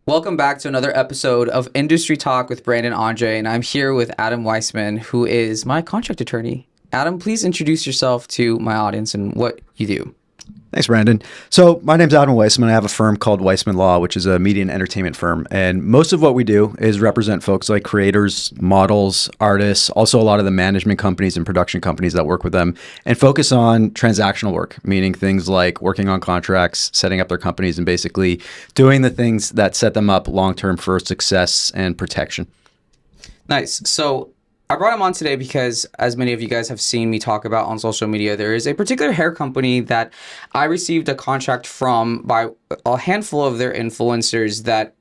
Welcome back to another episode of Industry Talk with Brandon Andre, and I'm here with Adam Weissman, who is my contract attorney. Adam, please introduce yourself to my audience and what you do. Thanks, Brandon. So my name's Adam Weissman. I have a firm called Weissman Law, which is a media and entertainment firm. And most of what we do is represent folks like creators, models, artists, also a lot of the management companies and production companies that work with them, and focus on transactional work, meaning things like working on contracts, setting up their companies, and basically doing the things that set them up long-term for success and protection. Nice. So I brought him on today because, as many of you guys have seen me talk about on social media, there is a particular hair company that I received a contract from by a handful of their influencers that,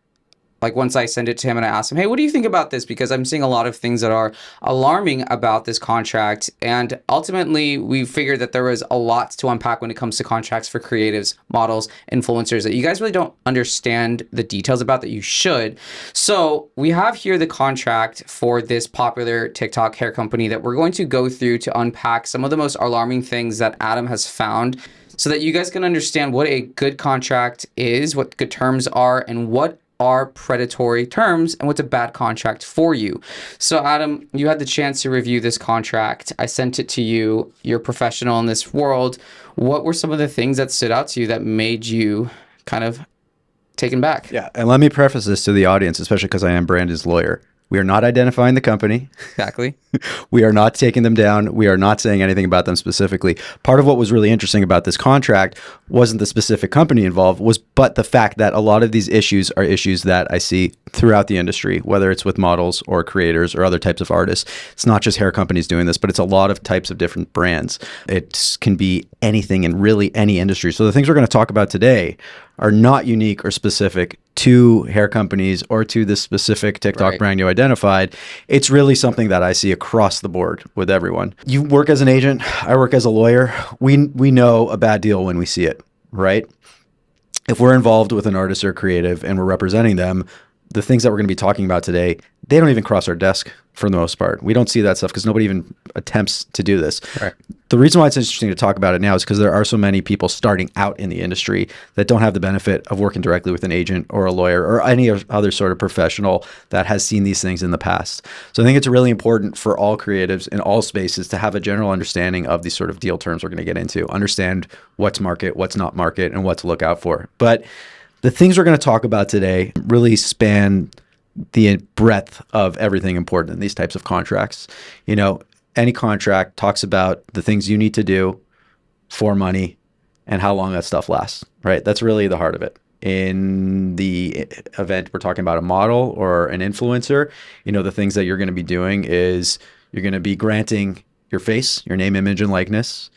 like, once I send it to him and I ask him, hey, what do you think about this? Because I'm seeing a lot of things that are alarming about this contract. And ultimately, we figured that there was a lot to unpack when it comes to contracts for creatives, models, influencers that you guys really don't understand the details about that you should. So we have here the contract for this popular TikTok hair company that we're going to go through to unpack some of the most alarming things that Adam has found so that you guys can understand what a good contract is, what good terms are, and what are predatory terms and what's a bad contract for you. So Adam, you had the chance to review this contract. I sent it to you. You're a professional in this world. What were some of the things that stood out to you that made you kind of taken back? Yeah, and let me preface this to the audience, especially because I am Brandon's lawyer. We are not identifying the company. Exactly. We are not taking them down. We are not saying anything about them specifically. Part of what was really interesting about this contract wasn't the specific company involved, but the fact that a lot of these issues are issues that I see throughout the industry, whether it's with models or creators or other types of artists. It's not just hair companies doing this, but it's a lot of types of different brands. It can be anything in really any industry. So the things we're going to talk about today are not unique or specific to hair companies or to this specific TikTok brand you identified. It's really something that I see across the board with everyone. You work as an agent, I work as a lawyer. We know a bad deal when we see it, right? If we're involved with an artist or creative and we're representing them, the things that we're going to be talking about today, they don't even cross our desk for the most part. We don't see that stuff because nobody even attempts to do this. Right. The reason why it's interesting to talk about it now is because there are so many people starting out in the industry that don't have the benefit of working directly with an agent or a lawyer or any other sort of professional that has seen these things in the past. So I think it's really important for all creatives in all spaces to have a general understanding of these sort of deal terms we're going to get into, understand what's market, what's not market, and what to look out for. But the things we're going to talk about today really span the breadth of everything important in these types of contracts. You know, any contract talks about the things you need to do for money and how long that stuff lasts, right? That's really the heart of it. In the event we're talking about a model or an influencer, you know, the things that you're going to be doing is you're going to be granting your face, your name, image, and likeness.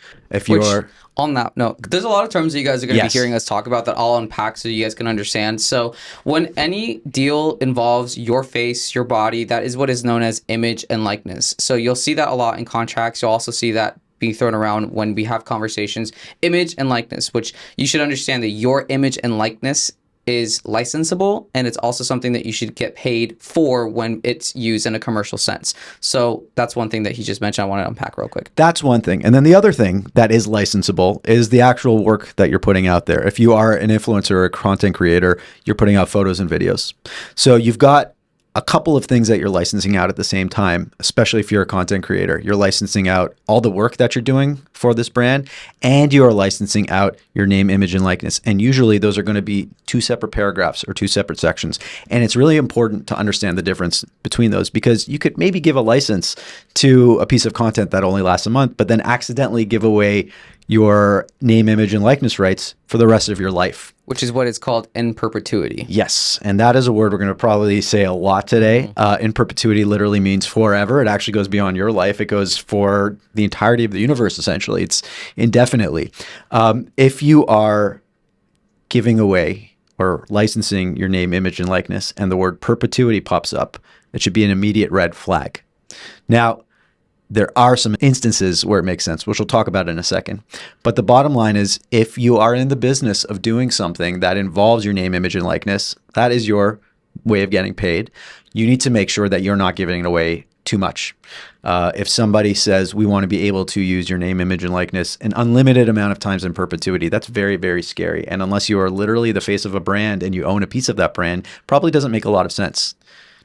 On that note, there's a lot of terms that you guys are going to be hearing us talk about that I'll unpack so you guys can understand. So when any deal involves your face, your body, that is what is known as image and likeness. So you'll see that a lot in contracts. You'll also see that being thrown around when we have conversations, image and likeness, which you should understand that your image and likeness is licensable, and it's also something that you should get paid for when it's used in a commercial sense. So that's one thing that he just mentioned I want to unpack real quick. That's one thing. And then the other thing that is licensable is the actual work that you're putting out there. If you are an influencer or a content creator, you're putting out photos and videos. So you've got a couple of things that you're licensing out at the same time, especially if you're a content creator. You're licensing out all the work that you're doing for this brand, and you're licensing out your name, image, and likeness. And usually those are going to be two separate paragraphs or two separate sections. And it's really important to understand the difference between those, because you could maybe give a license to a piece of content that only lasts a month, but then accidentally give away your name, image, and likeness rights for the rest of your life. Which is what is called in perpetuity. Yes, and that is a word we're going to probably say a lot today. In perpetuity literally means forever. It actually goes beyond your life. It goes for the entirety of the universe, essentially. It's indefinitely. If you are giving away or licensing your name, image, and likeness, and the word perpetuity pops up, it should be an immediate red flag. Now, there are some instances where it makes sense, which we'll talk about in a second. But the bottom line is, if you are in the business of doing something that involves your name, image, and likeness, that is your way of getting paid. You need to make sure that you're not giving away too much. If somebody says, we want to be able to use your name, image, and likeness an unlimited amount of times in perpetuity, that's very, very scary. And unless you are literally the face of a brand and you own a piece of that brand, probably doesn't make a lot of sense.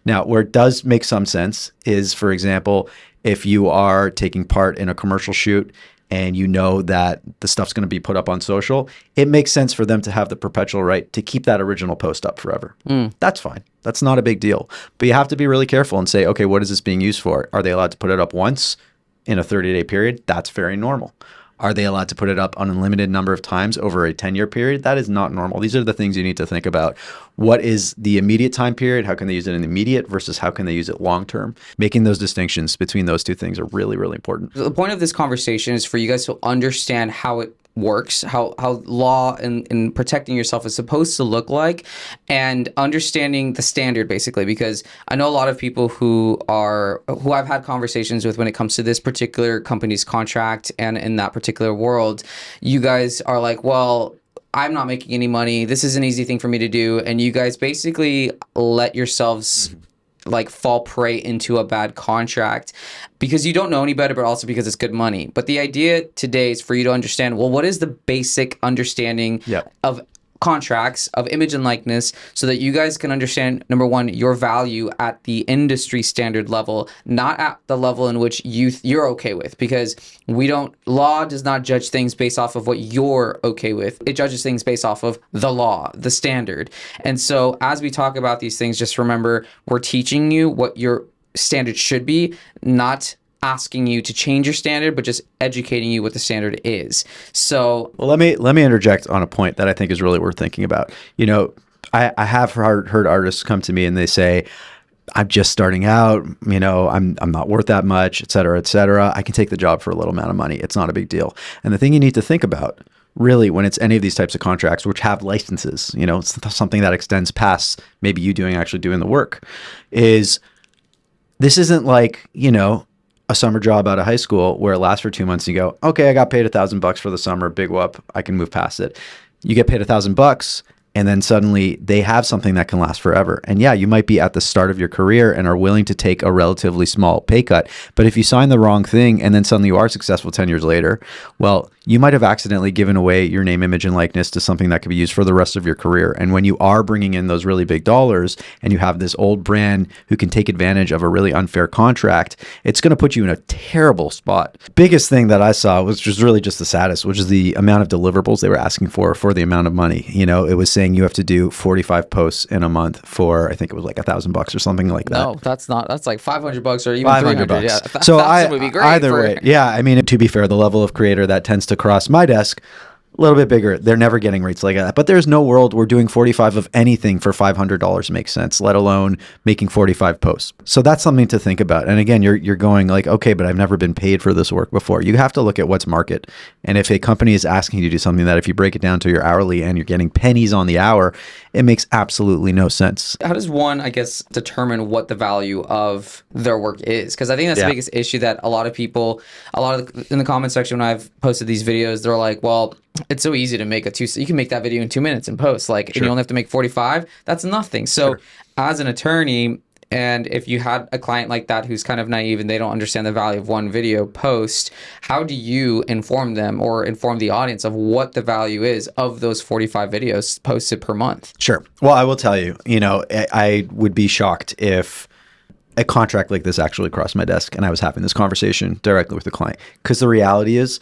Now, where it does make some sense is, for example, if you are taking part in a commercial shoot and you know that the stuff's going to be put up on social, it makes sense for them to have the perpetual right to keep that original post up forever. That's fine. That's not a big deal. But you have to be really careful and say, okay, what is this being used for? Are they allowed to put it up once in a 30-day period? That's very normal. Are they allowed to put it up an unlimited number of times over a 10-year period? That is not normal. These are the things you need to think about. What is the immediate time period? How can they use it in the immediate versus how can they use it long term? Making those distinctions between those two things are really, really important. The point of this conversation is for you guys to understand how it works, how law and protecting yourself is supposed to look like, and understanding the standard basically, because I know a lot of people who I've had conversations with when it comes to this particular company's contract and in that particular world, you guys are like, well, I'm not making any money. This is an easy thing for me to do. And you guys basically let yourselves like fall prey into a bad contract because you don't know any better, but also because it's good money. But the idea today is for you to understand, well, what is the basic understanding of contracts of image and likeness so that you guys can understand, number one, your value at the industry standard level, not at the level in which you're okay with, because law does not judge things based off of what you're okay with. It judges things based off of the law, the standard. And so as we talk about these things, just remember, we're teaching you what your standard should be, not asking you to change your standard, but just educating you what the standard is. So, well, let me interject on a point that I think is really worth thinking about. You know, I have heard artists come to me and they say, I'm just starting out, you know, I'm not worth that much, et cetera, et cetera. I can take the job for a little amount of money. It's not a big deal. And the thing you need to think about really when it's any of these types of contracts, which have licenses, you know, it's something that extends past maybe you actually doing the work, is this isn't like, you know, a summer job out of high school where it lasts for 2 months and you go, okay, I got paid $1,000 for the summer, big whoop, I can move past it. You get paid $1,000 and then suddenly they have something that can last forever. And yeah, you might be at the start of your career and are willing to take a relatively small pay cut. But if you sign the wrong thing and then suddenly you are successful 10 years later, well, you might have accidentally given away your name, image, and likeness to something that could be used for the rest of your career. And when you are bringing in those really big dollars and you have this old brand who can take advantage of a really unfair contract, it's going to put you in a terrible spot. Biggest thing that I saw, which was really just the saddest, which is the amount of deliverables they were asking for the amount of money. You know, it was saying you have to do 45 posts in a month for, I think it was like $1,000 or something like that. No, that's like $500 or even $300. Yeah, so would be great either way. Yeah. I mean, to be fair, the level of creator that tends to cross my desk, a little bit bigger. They're never getting rates like that. But there's no world where doing 45 of anything for $500 makes sense, let alone making 45 posts. So that's something to think about. And again, you're going like, okay, but I've never been paid for this work before. You have to look at what's market. And if a company is asking you to do something that if you break it down to your hourly and you're getting pennies on the hour, it makes absolutely no sense. How does one, I guess, determine what the value of their work is? Because I think that's the biggest issue that a lot of people, in the comment section when I've posted these videos, they're like, well, it's so easy to make you can make that video in 2 minutes and post, like, and you only have to make 45. That's nothing. So as an attorney, and if you had a client like that who's kind of naive and they don't understand the value of one video post, how do you inform them or inform the audience of what the value is of those 45 videos posted per month? Sure. Well, I will tell you, you know, I would be shocked if a contract like this actually crossed my desk and I was having this conversation directly with the client. Because the reality is,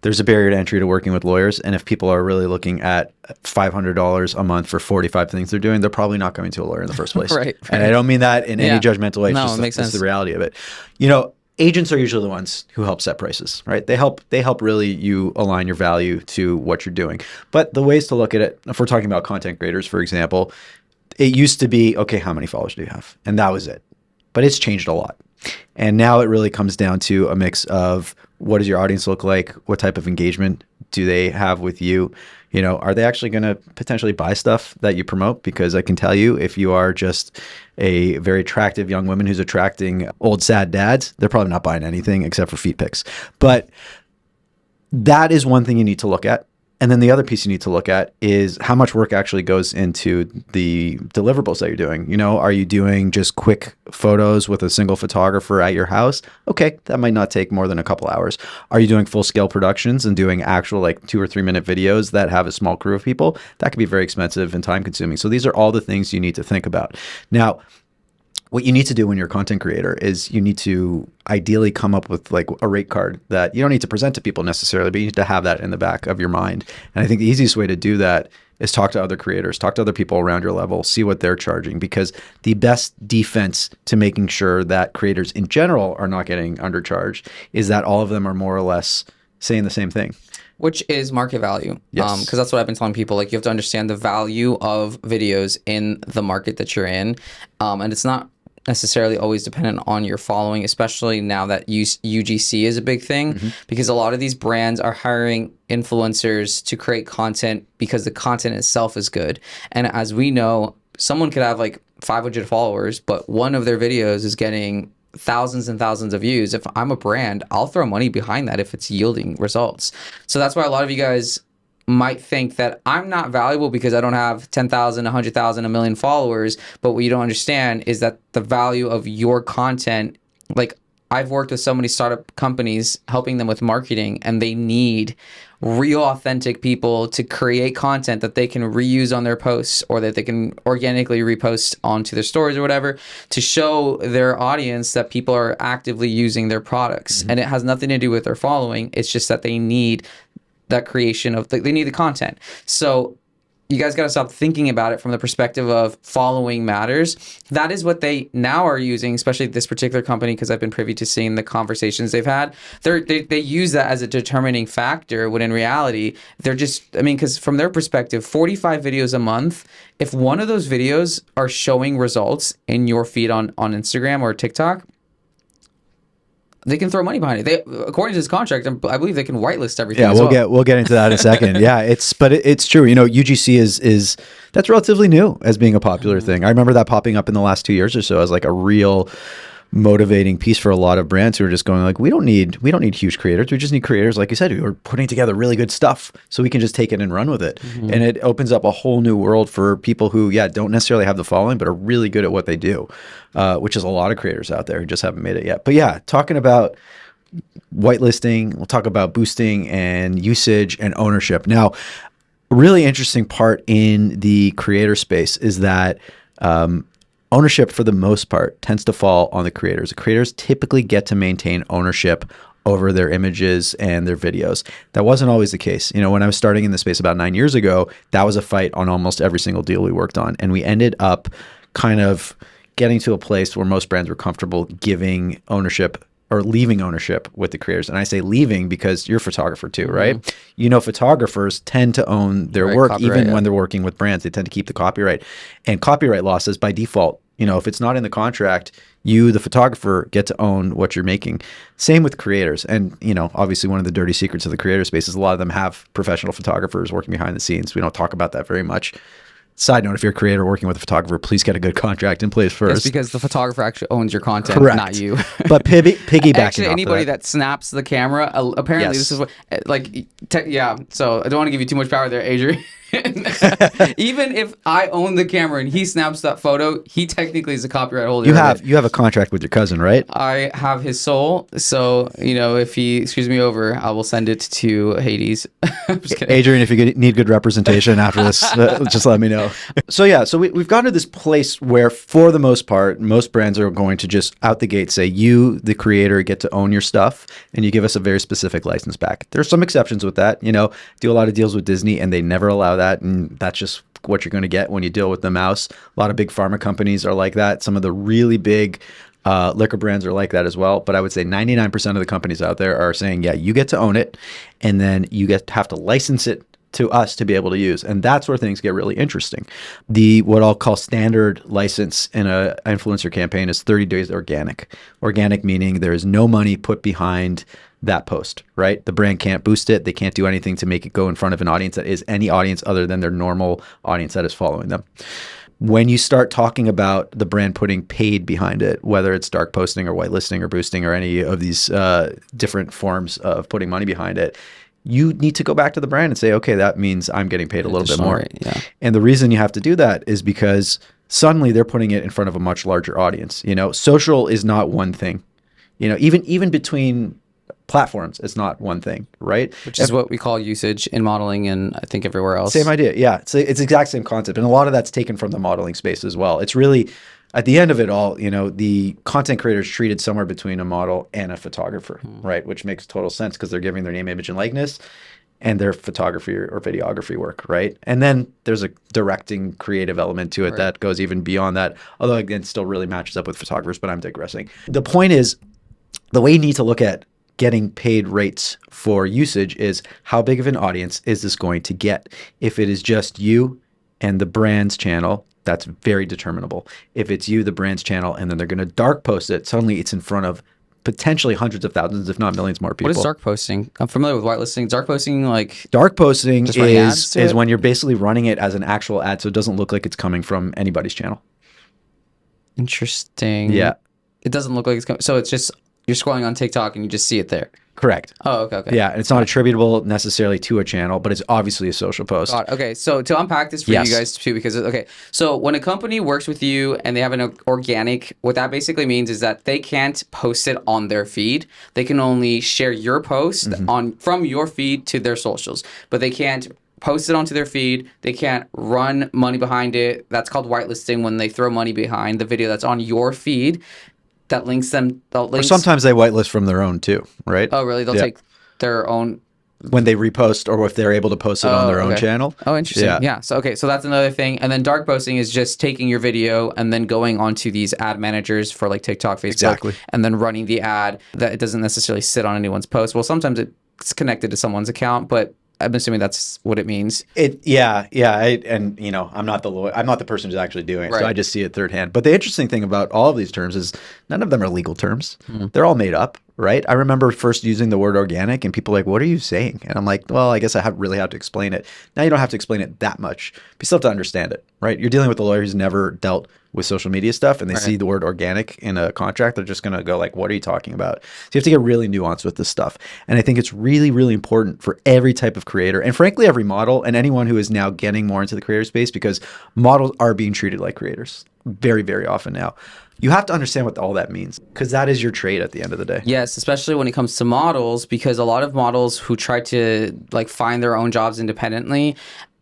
there's a barrier to entry to working with lawyers. And if people are really looking at $500 a month for 45 things they're doing, they're probably not going to a lawyer in the first place. Right. And I don't mean that in any judgmental way. No, it makes sense. That's the reality of it. You know, agents are usually the ones who help set prices, right? They help really you align your value to what you're doing. But the ways to look at it, if we're talking about content creators, for example, it used to be, okay, how many followers do you have? And that was it. But it's changed a lot. And now it really comes down to a mix of what does your audience look like? What type of engagement do they have with you? You know, are they actually going to potentially buy stuff that you promote? Because I can tell you, if you are just a very attractive young woman who's attracting old sad dads, they're probably not buying anything except for feet pics. But that is one thing you need to look at. And then the other piece you need to look at is how much work actually goes into the deliverables that you're doing. You know, are you doing just quick photos with a single photographer at your house? Okay, that might not take more than a couple hours. Are you doing full scale productions and doing actual like 2 or 3 minute videos that have a small crew of people? That could be very expensive and time consuming. So these are all the things you need to think about. Now, what you need to do when you're a content creator is you need to ideally come up with like a rate card that you don't need to present to people necessarily, but you need to have that in the back of your mind. And I think the easiest way to do that is talk to other creators, talk to other people around your level, see what they're charging, because the best defense to making sure that creators in general are not getting undercharged is that all of them are more or less saying the same thing. Which is market value. Yes. Because that's what I've been telling people. Like, you have to understand the value of videos in the market that you're in. And it's not necessarily always dependent on your following, especially now that UGC is a big thing, because a lot of these brands are hiring influencers to create content because the content itself is good. And as we know, someone could have like 500 followers, but one of their videos is getting thousands and thousands of views. If I'm a brand, I'll throw money behind that if it's yielding results. So that's why a lot of you guys might think that I'm not valuable because I don't have 10,000, 100,000, a million followers. But what you don't understand is that the value of your content, like, I've worked with so many startup companies helping them with marketing, and they need real authentic people to create content that they can reuse on their posts, or that they can organically repost onto their stories or whatever, to show their audience that people are actively using their products. And it has nothing to do with their following. It's just that they need that creation of, they need the content. So you guys got to stop thinking about it from the perspective of following matters. That is what they now are using, especially this particular company, because I've been privy to seeing the conversations they've had. They use that as a determining factor, when in reality, they're just, I mean, because from their perspective, 45 videos a month, if one of those videos are showing results in your feed on Instagram or TikTok, they can throw money behind it. They, according to this contract, I believe they can whitelist everything. Yeah, we'll get into that in a second. Yeah, it's true. You know, UGC is that's relatively new as being a popular thing. I remember that popping up in the last 2 years or so as like a real motivating piece for a lot of brands who are just going like, we don't need huge creators. We just need creators, like you said, who are putting together really good stuff so we can just take it and run with it. And it opens up a whole new world for people who, don't necessarily have the following, but are really good at what they do, which is a lot of creators out there who just haven't made it yet. But yeah, talking about whitelisting, we'll talk about boosting and usage and ownership. Now, a really interesting part in the creator space is that ownership, for the most part, tends to fall on the creators. The creators typically get to maintain ownership over their images and their videos. That wasn't always the case. You know, when I was starting in the space about 9 years ago, that was a fight on almost every single deal we worked on. And we ended up kind of getting to a place where most brands were comfortable giving ownership or leaving ownership with the creators. And I say leaving because you're a photographer too, right? You know, photographers tend to own their work, even when they're working with brands. They tend to keep the copyright. And copyright losses by default, you know, if it's not in the contract, you, the photographer, get to own what you're making. Same with creators. And, you know, obviously one of the dirty secrets of the creator space is a lot of them have professional photographers working behind the scenes. We don't talk about that very much. Side note, if you're a creator working with a photographer, please get a good contract in place first. It's because the photographer actually owns your content, not you. But piggybacking actually, anybody that snaps the camera, apparently this is what, like, so I don't want to give you too much power there, Adrian. Even if I own the camera and he snaps that photo, he technically is a copyright holder. You have a contract with your cousin, right? I have his soul, so you know, if he screws me over, I will send it to Hades. I'm just kidding. Adrian, if you need good representation after this, just let me know. So we've gotten to this place where, for the most part, most brands are going to just out the gate say, you, the creator, get to own your stuff, and you give us a very specific license back. There's some exceptions with that. You know, do a lot of deals with Disney, and they never allow that, and that's just what you're going to get when you deal with the mouse. A lot of big pharma companies are like that. Some of the really big liquor brands are like that as well. But I would say 99% of the companies out there are saying, yeah, you get to own it, and then you have to license it to us to be able to use. And that's where things get really interesting. What I'll call standard license in an influencer campaign is 30 days organic. Organic meaning there is no money put behind that post, right? The brand can't boost it. They can't do anything to make it go in front of an audience that is any audience other than their normal audience that is following them. When you start talking about the brand putting paid behind it, whether it's dark posting or whitelisting or boosting or any of these different forms of putting money behind it, you need to go back to the brand and say, okay, that means I'm getting paid a little bit more. Rate, yeah. And the reason you have to do that is because suddenly they're putting it in front of a much larger audience. Social is not one thing. Even between platforms, it's not one thing, right? Which is what we call usage in modeling and I think everywhere else. Same idea. Yeah. It's the exact same concept. And a lot of that's taken from the modeling space as well. It's really, at the end of it all, the content creator is treated somewhere between a model and a photographer, right? Which makes total sense because they're giving their name, image, and likeness and their photography or videography work, right? And then there's a directing creative element to it that goes even beyond that. Although, again, it still really matches up with photographers, but I'm digressing. The point is, the way you need to look at getting paid rates for usage is how big of an audience is this going to get? If it is just you and the brand's channel, that's very determinable. If it's you, the brand's channel, and then they're going to dark post it, suddenly it's in front of potentially hundreds of thousands, if not millions more people. What is dark posting? I'm familiar with whitelisting. Dark posting, dark posting is it? when you're basically running it as an actual ad, so it doesn't look like it's coming from anybody's channel. Interesting. Yeah. It doesn't look like it's coming. So it's just you're scrolling on TikTok and you just see it there. Correct. Oh, okay. Yeah, and it's not attributable necessarily to a channel, but it's obviously a social post. Okay, so to unpack this for you guys too, because so when a company works with you and they have an organic, what that basically means is that they can't post it on their feed. They can only share your post from your feed to their socials, but they can't post it onto their feed. They can't run money behind it. That's called whitelisting, when they throw money behind the video that's on your feed. That links them. Or sometimes they whitelist from their own too, right? Oh, really? They'll take their own when they repost, or if they're able to post it on their own channel. Oh, interesting. Yeah. So that's another thing. And then dark posting is just taking your video and then going onto these ad managers for like TikTok, Facebook, and then running the ad. That it doesn't necessarily sit on anyone's post. Well, sometimes it's connected to someone's account, but I'm assuming that's what it means. I'm not the lawyer. I'm not the person who's actually doing it, so I just see it third hand. But the interesting thing about all of these terms is none of them are legal terms. They're all made up, right? I remember first using the word organic, and people were like, "What are you saying?" And I'm like, "Well, I guess I really have to explain it." Now you don't have to explain it that much, but you still have to understand it, right? You're dealing with a lawyer who's never dealt with social media stuff, and they see the word organic in a contract, they're just going to go like, what are you talking about? So you have to get really nuanced with this stuff. And I think it's really, really important for every type of creator, and frankly, every model, and anyone who is now getting more into the creator space, because models are being treated like creators very, very often now. You have to understand what all that means, because that is your trade at the end of the day. Yes, especially when it comes to models, because a lot of models who try to find their own jobs independently,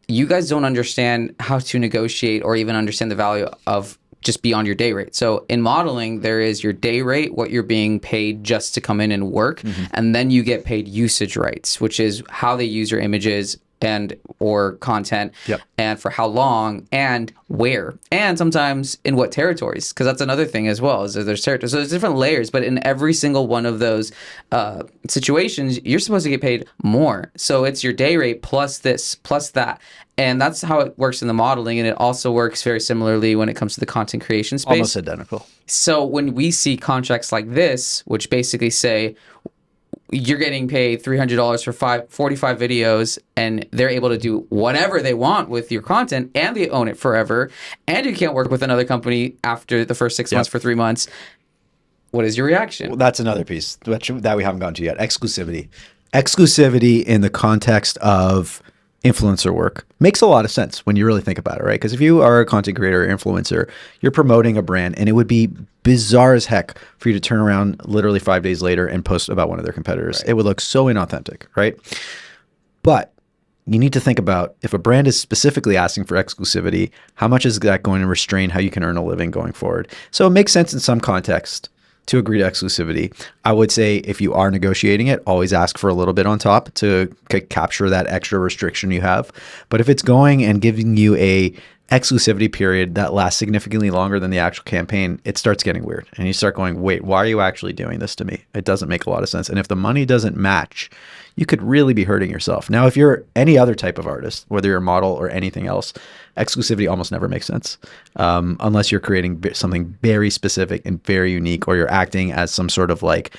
you guys don't understand how to negotiate or even understand the value of just beyond your day rate. So in modeling, there is your day rate, what you're being paid just to come in and work, and then you get paid usage rights, which is how they use your images and or content, and for how long and where, and sometimes in what territories, because that's another thing as well, is that there's territories. So there's different layers, but in every single one of those situations, you're supposed to get paid more. So it's your day rate plus this, plus that. And that's how it works in the modeling, and it also works very similarly when it comes to the content creation space. Almost identical. So when we see contracts like this, which basically say you're getting paid $300 for 45 videos, and they're able to do whatever they want with your content, and they own it forever, and you can't work with another company after the first 6 months for 3 months, what is your reaction? Well, that's another piece that we haven't gotten to yet. Exclusivity. Exclusivity in the context of influencer work makes a lot of sense when you really think about it, right? Because if you are a content creator or influencer, you're promoting a brand, and it would be bizarre as heck for you to turn around literally 5 days later and post about one of their competitors. Right. It would look so inauthentic, right? But you need to think about, if a brand is specifically asking for exclusivity, how much is that going to restrain how you can earn a living going forward? So it makes sense in some context to agree to exclusivity. I would say if you are negotiating it, always ask for a little bit on top to capture that extra restriction you have. But if it's going and giving you a exclusivity period that lasts significantly longer than the actual campaign, it starts getting weird. And you start going, wait, why are you actually doing this to me? It doesn't make a lot of sense. And if the money doesn't match, you could really be hurting yourself. Now, if you're any other type of artist, whether you're a model or anything else, exclusivity almost never makes sense unless you're creating something very specific and very unique, or you're acting as some sort of like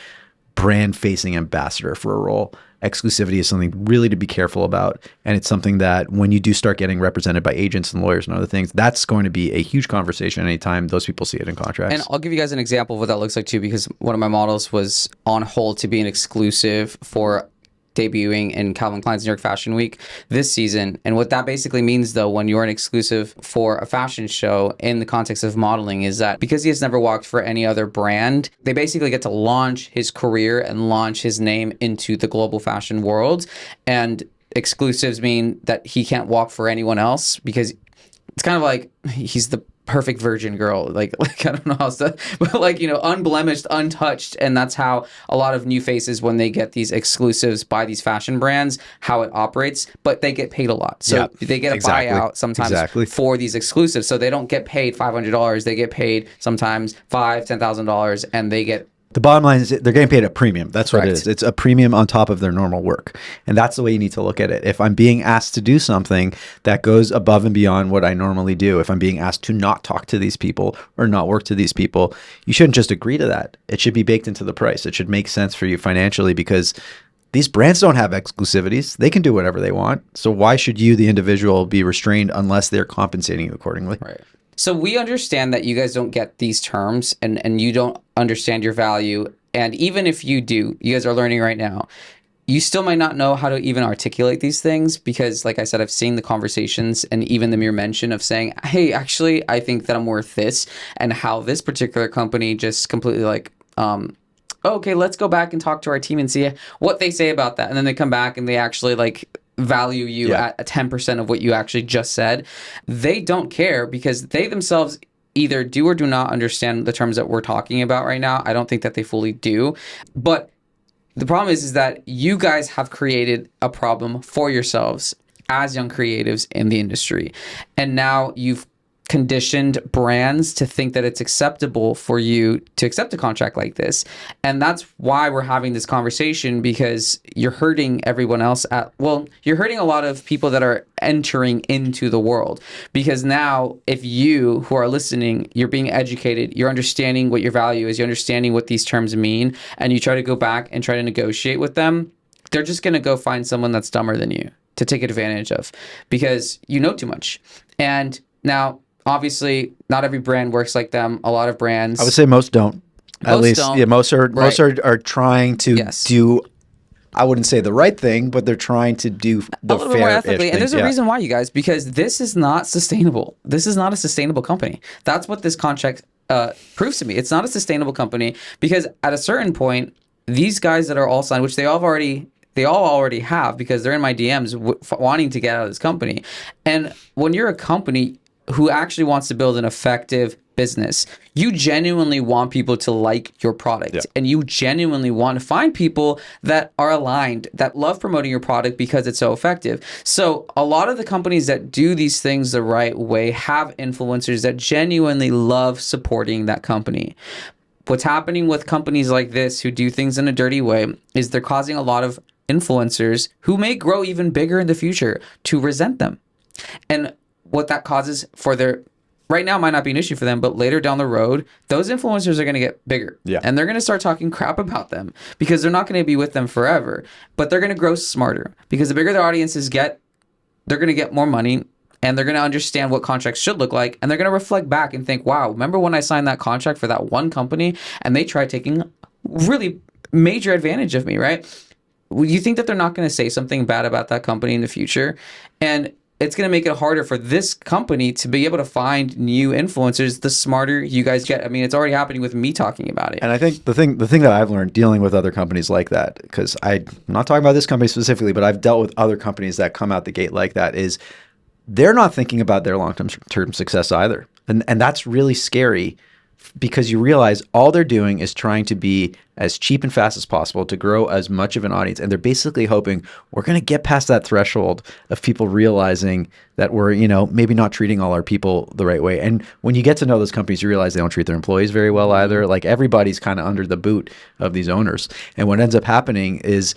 brand-facing ambassador for a role. Exclusivity is something really to be careful about. And it's something that when you do start getting represented by agents and lawyers and other things, that's going to be a huge conversation anytime those people see it in contracts. And I'll give you guys an example of what that looks like too, because one of my models was on hold to be an exclusive for debuting in Calvin Klein's New York Fashion Week this season. And what that basically means, though, when you're an exclusive for a fashion show in the context of modeling, is that because he has never walked for any other brand, they basically get to launch his career and launch his name into the global fashion world. And exclusives mean that he can't walk for anyone else, because it's kind of like he's the perfect virgin girl, like I don't know how to, but like, you know, unblemished, untouched. And that's how a lot of new faces, when they get these exclusives by these fashion brands, how it operates. But they get paid a lot, so they get a buyout sometimes for these exclusives. So they don't get paid $500, they get paid sometimes $5,000-$10,000, and they get. The bottom line is they're getting paid a premium. That's what it is. It's a premium on top of their normal work. And that's the way you need to look at it. If I'm being asked to do something that goes above and beyond what I normally do, if I'm being asked to not talk to these people or not work to these people, you shouldn't just agree to that. It should be baked into the price. It should make sense for you financially, because these brands don't have exclusivities. They can do whatever they want. So why should you, the individual, be restrained unless they're compensating you accordingly? Right. So we understand that you guys don't get these terms, and you don't understand your value. And even if you do, you guys are learning right now, you still might not know how to even articulate these things, because like I said, I've seen the conversations and even the mere mention of saying, hey, actually, I think that I'm worth this, and how this particular company just completely like, okay, let's go back and talk to our team and see what they say about that. And then they come back and they actually like value you at 10% of what you actually just said. They don't care, because they themselves either do or do not understand the terms that we're talking about right now. I don't think that they fully do. But the problem is that you guys have created a problem for yourselves as young creatives in the industry. And now you've conditioned brands to think that it's acceptable for you to accept a contract like this. And that's why we're having this conversation, because you're hurting everyone else you're hurting a lot of people that are entering into the world. Because now, if you who are listening, you're being educated, you're understanding what your value is, you're understanding what these terms mean, and you try to go back and try to negotiate with them, they're just going to go find someone that's dumber than you to take advantage of, because you know too much. And now, obviously, not every brand works like them. A lot of brands, I would say most don't. At least, most are trying to do. I wouldn't say the right thing, but they're trying to do the fair more ethically. And there's a reason why, you guys, because this is not sustainable. This is not a sustainable company. That's what this contract proves to me. It's not a sustainable company, because at a certain point, these guys that are all signed, which they all already have, because they're in my DMs wanting to get out of this company. And when you're a company who actually wants to build an effective business, you genuinely want people to like your product, and you genuinely want to find people that are aligned, that love promoting your product because it's so effective. So a lot of the companies that do these things the right way have influencers that genuinely love supporting that company. What's happening with companies like this who do things in a dirty way is they're causing a lot of influencers who may grow even bigger in the future to resent them. And what that causes for their right now might not be an issue for them, but later down the road, those influencers are going to get bigger. And they're going to start talking crap about them, because they're not going to be with them forever, but they're going to grow smarter, because the bigger their audiences get, they're going to get more money, and they're going to understand what contracts should look like, and they're going to reflect back and think, wow, remember when I signed that contract for that one company and they tried taking really major advantage of me, right? You think that they're not going to say something bad about that company in the future? And it's going to make it harder for this company to be able to find new influencers the smarter you guys get. I mean, it's already happening with me talking about it. And I think the thing that I've learned dealing with other companies like that, because I'm not talking about this company specifically, but I've dealt with other companies that come out the gate like that, is they're not thinking about their long-term success either. And that's really scary, because you realize all they're doing is trying to be as cheap and fast as possible to grow as much of an audience. And they're basically hoping we're going to get past that threshold of people realizing that we're, maybe not treating all our people the right way. And when you get to know those companies, you realize they don't treat their employees very well either. Like, everybody's kind of under the boot of these owners. And what ends up happening is,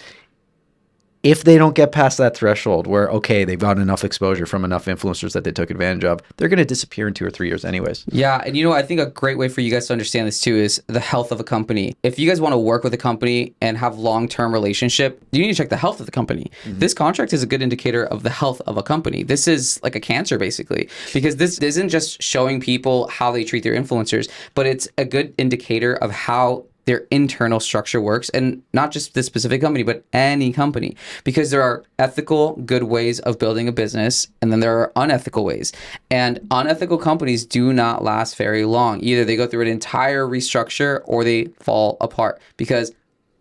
if they don't get past that threshold where, okay, they've got enough exposure from enough influencers that they took advantage of, they're going to disappear in 2 or 3 years anyways. Yeah. And I think a great way for you guys to understand this too is the health of a company. If you guys want to work with a company and have long-term relationship, you need to check the health of the company. Mm-hmm. This contract is a good indicator of the health of a company. This is like a cancer, basically, because this isn't just showing people how they treat their influencers, but it's a good indicator of how their internal structure works, and not just this specific company, but any company, because there are ethical, good ways of building a business, and then there are unethical ways. And unethical companies do not last very long. Either they go through an entire restructure or they fall apart, because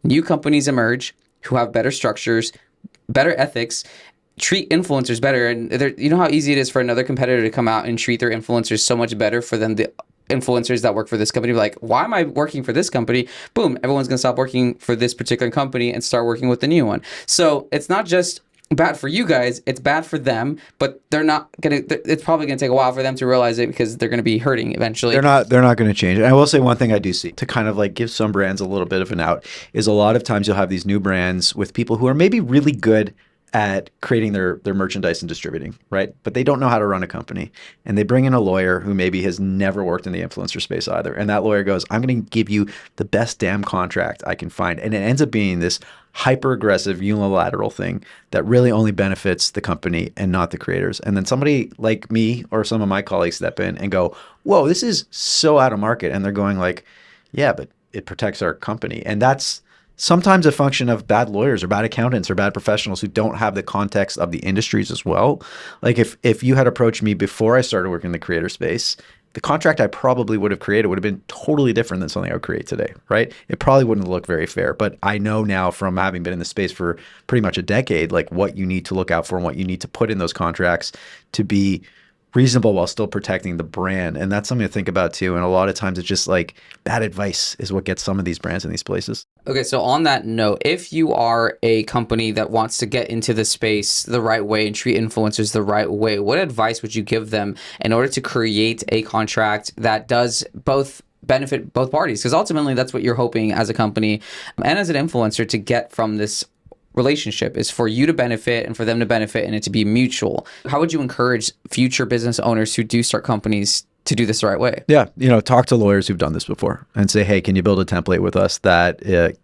new companies emerge who have better structures, better ethics, treat influencers better. And you know how easy it is for another competitor to come out and treat their influencers so much better for them, the influencers that work for this company. Like, why am I working for this company? Boom, everyone's going to stop working for this particular company and start working with the new one. So it's not just bad for you guys, it's bad for them, but it's probably going to take a while for them to realize it, because they're going to be hurting eventually. They're not going to change. And I will say one thing I do see to kind of like give some brands a little bit of an out is a lot of times you'll have these new brands with people who are maybe really good at creating their merchandise and distributing, right? But they don't know how to run a company. And they bring in a lawyer who maybe has never worked in the influencer space either. And that lawyer goes, I'm going to give you the best damn contract I can find. And it ends up being this hyper aggressive unilateral thing that really only benefits the company and not the creators. And then somebody like me or some of my colleagues step in and go, whoa, this is so out of market. And they're going like, yeah, but it protects our company. And that's sometimes a function of bad lawyers or bad accountants or bad professionals who don't have the context of the industries as well. Like if you had approached me before I started working in the creator space, the contract I probably would have created would have been totally different than something I would create today, right? It probably wouldn't look very fair, but I know now from having been in the space for pretty much a decade, like what you need to look out for and what you need to put in those contracts to be reasonable while still protecting the brand. And that's something to think about too. And a lot of times it's just like bad advice is what gets some of these brands in these places. Okay, so on that note, if you are a company that wants to get into the space the right way and treat influencers the right way, what advice would you give them in order to create a contract that does both benefit both parties? Because ultimately that's what you're hoping as a company and as an influencer to get from this relationship, is for you to benefit and for them to benefit and it to be mutual. How would you encourage future business owners who do start companies to do this the right way? Yeah, talk to lawyers who've done this before and say, hey, can you build a template with us that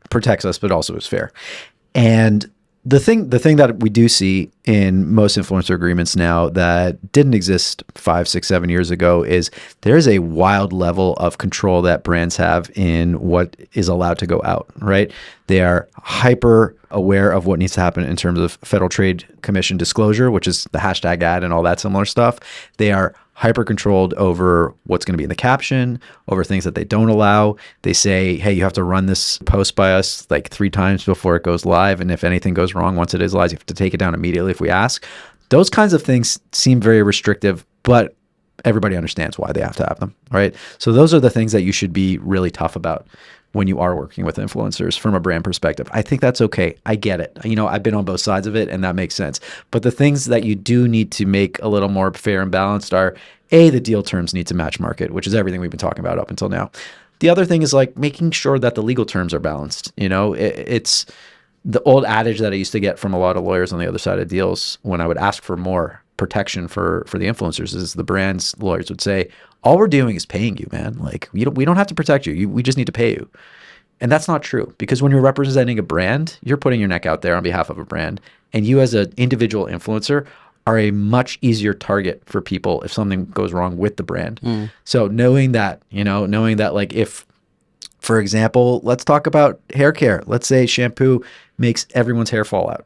protects us but also is fair? And the thing that we do see in most influencer agreements now that didn't exist 5, 6, 7 years ago is there's a wild level of control that brands have in what is allowed to go out, right? They are hyper aware of what needs to happen in terms of Federal Trade Commission disclosure, which is the hashtag ad and all that similar stuff. They are hyper controlled over what's going to be in the caption, over things that they don't allow. They say, hey, you have to run this post by us like 3 times before it goes live. And if anything goes wrong once it is live, you have to take it down immediately if we ask. Those kinds of things seem very restrictive, but everybody understands why they have to have them, right? So those are the things that you should be really tough about when you are working with influencers from a brand perspective. I think that's okay. I get it. I've been on both sides of it and that makes sense. But the things that you do need to make a little more fair and balanced are, A, the deal terms need to match market, which is everything we've been talking about up until now. The other thing is like making sure that the legal terms are balanced. It's the old adage that I used to get from a lot of lawyers on the other side of deals when I would ask for more protection for the influencers is the brand's lawyers would say, all we're doing is paying you, man. Like we don't have to protect you. We just need to pay you. And that's not true, because when you're representing a brand, you're putting your neck out there on behalf of a brand. And you as an individual influencer are a much easier target for people if something goes wrong with the brand. So knowing that like if, for example, let's talk about hair care. Let's say shampoo makes everyone's hair fall out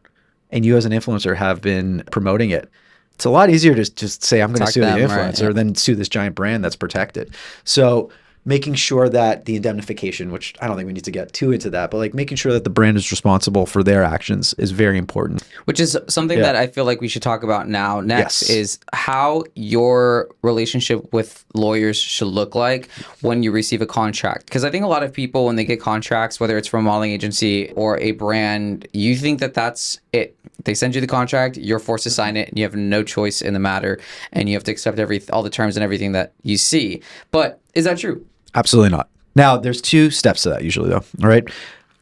and you as an influencer have been promoting it. It's a lot easier to just say, I'm going to sue the influencer than sue this giant brand that's protected. So making sure that the indemnification, which I don't think we need to get too into that, but like making sure that the brand is responsible for their actions is very important. Which is something that I feel like we should talk about now. Next is how your relationship with lawyers should look like when you receive a contract. Because I think a lot of people, when they get contracts, whether it's from a modeling agency or a brand, you think that that's it. They send you the contract, you're forced to sign it, and you have no choice in the matter, and you have to accept all the terms and everything that you see. But is that true? Absolutely not. Now, there's 2 steps to that usually, though. All right.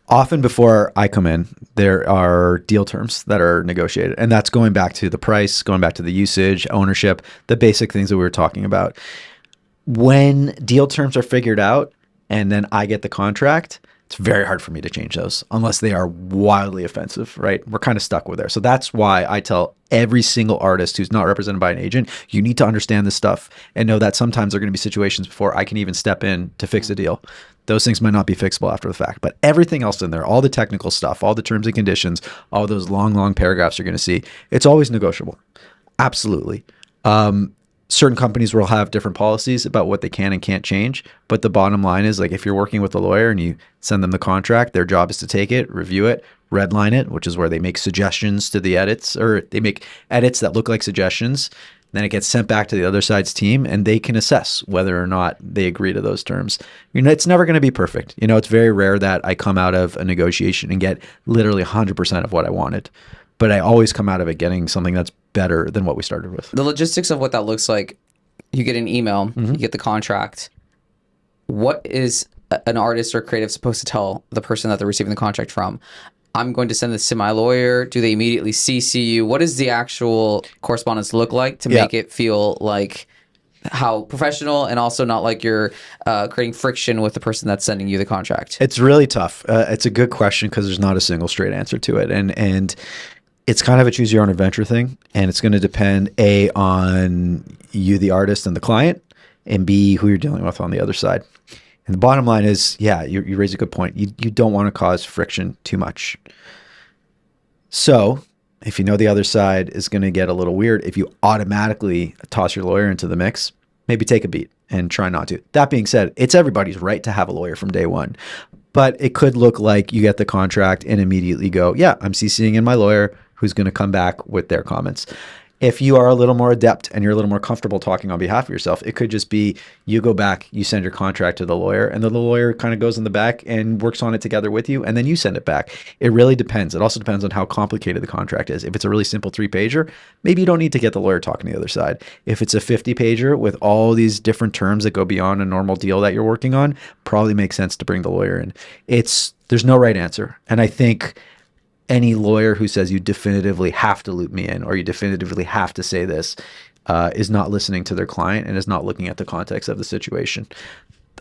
Often before I come in, there are deal terms that are negotiated. And that's going back to the price, going back to the usage, ownership, the basic things that we were talking about. When deal terms are figured out and then I get the contract, It's very hard for me to change those unless they are wildly offensive, right? We're kind of stuck with there. So that's why I tell every single artist who's not represented by an agent, you need to understand this stuff and know that sometimes there are going to be situations before I can even step in to fix a deal. Those things might not be fixable after the fact, but everything else in there, all the technical stuff, all the terms and conditions, all those long paragraphs you're going to see, it's always negotiable. Absolutely. Certain companies will have different policies about what they can and can't change. But the bottom line is, like, if you're working with a lawyer and you send them the contract, their job is to take it, review it, redline it, which is where they make suggestions to the edits, or they make edits that look like suggestions. Then it gets sent back to the other side's team and they can assess whether or not they agree to those terms. It's never going to be perfect. It's very rare that I come out of a negotiation and get literally 100% of what I wanted. But I always come out of it getting something that's better than what we started with. The logistics of what that looks like, you get an email, you get the contract. What is an artist or creative supposed to tell the person that they're receiving the contract from? I'm going to send this to my lawyer. Do they immediately CC you? What does the actual correspondence look like to make it feel like how professional and also not like you're creating friction with the person that's sending you the contract? It's really tough. It's a good question because there's not a single straight answer to it. And it's kind of a choose your own adventure thing. And it's going to depend, A, on you, the artist, and the client, and B, who you're dealing with on the other side. And the bottom line is, you raise a good point. You don't want to cause friction too much. So if you know the other side is going to get a little weird, if you automatically toss your lawyer into the mix, maybe take a beat and try not to. That being said, it's everybody's right to have a lawyer from day one. But it could look like you get the contract and immediately go, I'm CCing in my lawyer who's going to come back with their comments. If you are a little more adept and you're a little more comfortable talking on behalf of yourself, it could just be you go back, you send your contract to the lawyer, and then the lawyer kind of goes in the back and works on it together with you, and then you send it back. It really depends. It also depends on how complicated the contract is. If it's a really simple 3-pager, maybe you don't need to get the lawyer talking to the other side. If it's a 50-pager with all these different terms that go beyond a normal deal that you're working on, probably makes sense to bring the lawyer in. There's no right answer. And I think any lawyer who says you definitively have to loop me in or you definitively have to say this is not listening to their client and is not looking at the context of the situation.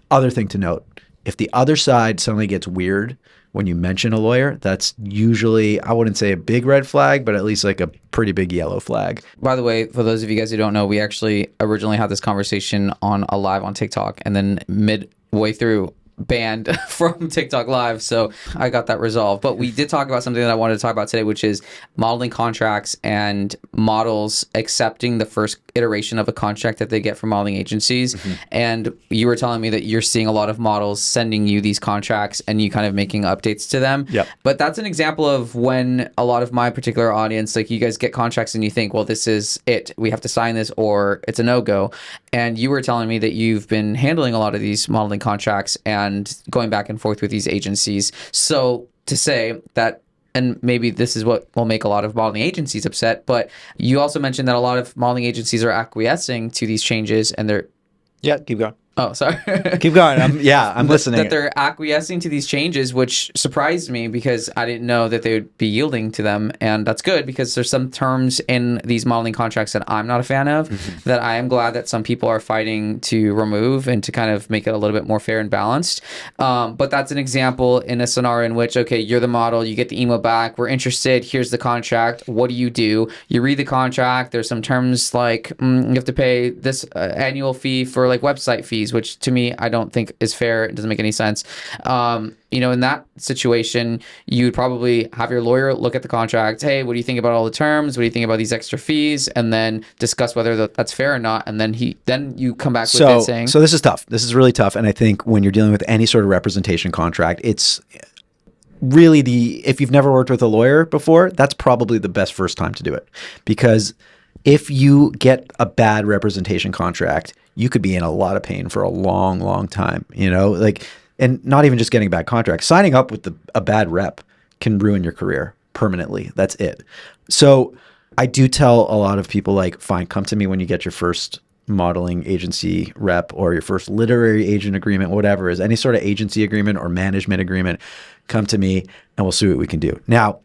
Other thing to note, if the other side suddenly gets weird when you mention a lawyer, that's usually, I wouldn't say a big red flag, but at least like a pretty big yellow flag. By the way, for those of you guys who don't know, we actually originally had this conversation on a live on TikTok, and then midway through banned from TikTok Live, so I got that resolved. But we did talk about something that I wanted to talk about today, which is modeling contracts and models accepting the first iteration of a contract that they get from modeling agencies. And you were telling me that you're seeing a lot of models sending you these contracts and you kind of making updates to them. But that's an example of when a lot of my particular audience, like you guys get contracts and you think, well, this is it, we have to sign this or it's a no-go. And you were telling me that you've been handling a lot of these modeling contracts and going back and forth with these agencies. So to say that, and maybe this is what will make a lot of modeling agencies upset, but you also mentioned that a lot of modeling agencies are acquiescing to these changes and they're... Yeah, keep going. Oh, sorry. Keep going. I'm listening. That they're acquiescing to these changes, which surprised me because I didn't know that they would be yielding to them. And that's good because there's some terms in these modeling contracts that I'm not a fan of that I am glad that some people are fighting to remove and to kind of make it a little bit more fair and balanced. But that's an example in a scenario in which, okay, you're the model, you get the email back, we're interested, here's the contract, what do? You read the contract, there's some terms like you have to pay this annual fee for like website fees, which to me, I don't think is fair. It doesn't make any sense. In that situation, you would probably have your lawyer look at the contract. Hey, what do you think about all the terms? What do you think about these extra fees? And then discuss whether that's fair or not. And then you come back with it saying... So this is tough. This is really tough. And I think when you're dealing with any sort of representation contract, it's really if you've never worked with a lawyer before, that's probably the best first time to do it. Because if you get a bad representation contract, you could be in a lot of pain for a long, long time, and not even just getting a bad contract. Signing up with a bad rep can ruin your career permanently. That's it. So I do tell a lot of people, like, fine, come to me when you get your first modeling agency rep or your first literary agent agreement, whatever it is, any sort of agency agreement or management agreement, come to me and we'll see what we can do. Now,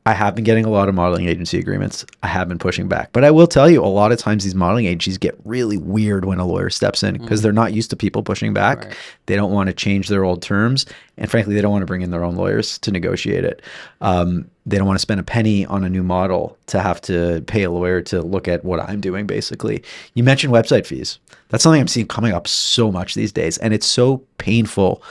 I have been getting a lot of modeling agency agreements. I have been pushing back. But I will tell you, a lot of times these modeling agencies get really weird when a lawyer steps in because they're not used to people pushing back. Right. They don't want to change their old terms. And frankly, they don't want to bring in their own lawyers to negotiate it. They don't want to spend a penny on a new model to have to pay a lawyer to look at what I'm doing, basically. You mentioned website fees. That's something I'm seeing coming up so much these days. And it's so painful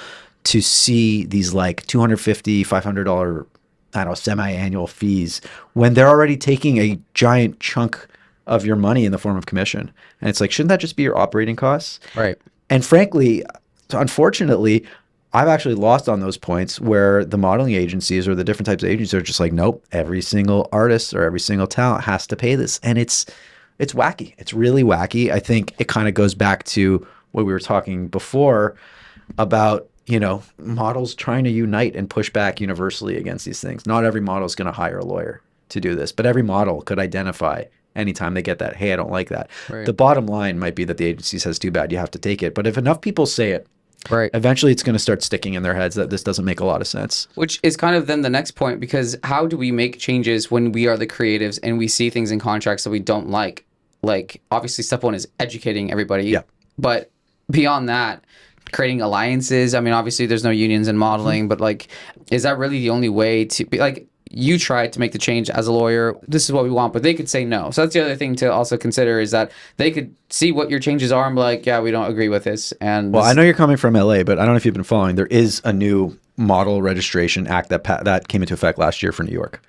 to see these like $250, $500, I don't know, semi-annual fees when they're already taking a giant chunk of your money in the form of commission. And it's like, shouldn't that just be your operating costs? Right. And frankly, unfortunately, I've actually lost on those points where the modeling agencies or the different types of agencies are just like, nope, every single artist or every single talent has to pay this. And it's wacky. It's really wacky. I think it kind of goes back to what we were talking before about, you know, models trying to unite and push back universally against these things. Not every model is going to hire a lawyer to do this, but every model could identify anytime they get that, hey, I don't like that. Right. The bottom line might be that the agency says, too bad, you have to take it. But if enough people say it, Right. eventually it's going to start sticking in their heads that this doesn't make a lot of sense. Which is kind of then the next point, because how do we make changes when we are the creatives and we see things in contracts that we don't like? Like, obviously, step one is educating everybody. Yeah. But beyond that, creating alliances. I mean, obviously, there's no unions in modeling, but like, is that really the only way to be like? You tried to make the change as a lawyer. This is what we want, but they could say no. So that's the other thing to also consider is that they could see what your changes are and be like, yeah, we don't agree with this. And well, I know you're coming from LA, but I don't know if you've been following. There is a new model registration act that came into effect last year for New York.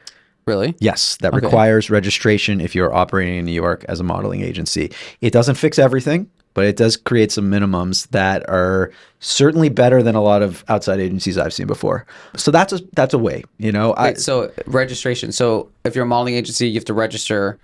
Really? Yes, that requires registration if you're operating in New York as a modeling agency. It doesn't fix everything, but it does create some minimums that are certainly better than a lot of outside agencies I've seen before. So that's a way, you know. Wait, so registration. So if you're a modeling agency, you have to register,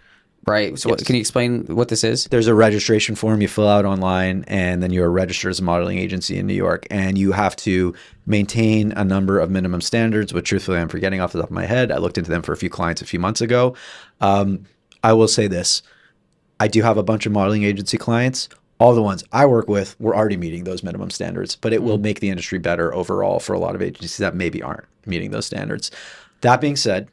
right? So Yes. can you explain what this is? There's a registration form you fill out online, and then you're registered as a modeling agency in New York, and you have to maintain a number of minimum standards, which truthfully I'm forgetting off the top of my head. I looked into them for a few clients a few months ago. I will say this. I do have a bunch of modeling agency clients. All the ones I work with were already meeting those minimum standards, but it will make the industry better overall for a lot of agencies that maybe aren't meeting those standards. That being said,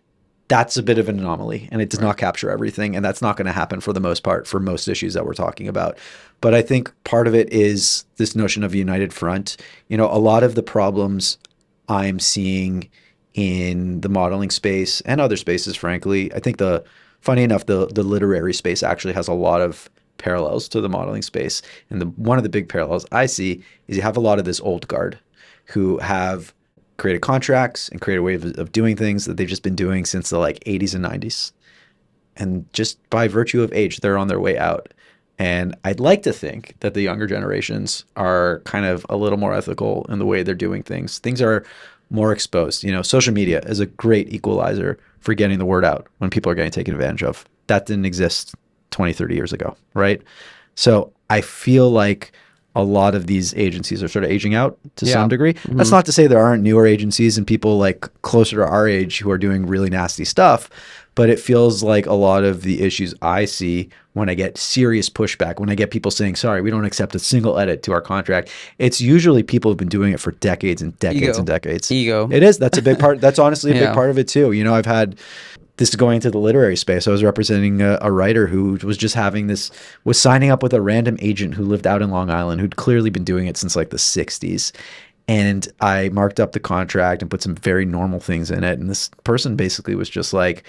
that's a bit of an anomaly and it does not capture everything. And that's not going to happen for the most part for most issues that we're talking about. But I think part of it is this notion of a united front. You know, a lot of the problems I'm seeing in the modeling space and other spaces, frankly, I think funny enough, the literary space actually has a lot of parallels to the modeling space. And one of the big parallels I see is you have a lot of this old guard who have created contracts and created a way of doing things that they've just been doing since the like 80s and 90s. And just by virtue of age, they're on their way out. And I'd like to think that the younger generations are kind of a little more ethical in the way they're doing things. Things are more exposed. You know, social media is a great equalizer for getting the word out when people are getting taken advantage of. That didn't exist 20, 30 years ago, right? So I feel like a lot of these agencies are sort of aging out to some degree. Mm-hmm. That's not to say there aren't newer agencies and people like closer to our age who are doing really nasty stuff, but it feels like a lot of the issues I see when I get serious pushback, when I get people saying, sorry, we don't accept a single edit to our contract, it's usually people who've been doing it for decades and decades and decades. Ego. It is. That's a big part. That's honestly a big part of it too. You know, I've had this is going into the literary space. I was representing a writer who was just was signing up with a random agent who lived out in Long Island, who'd clearly been doing it since like the 60s. And I marked up the contract and put some very normal things in it. And this person basically was just like,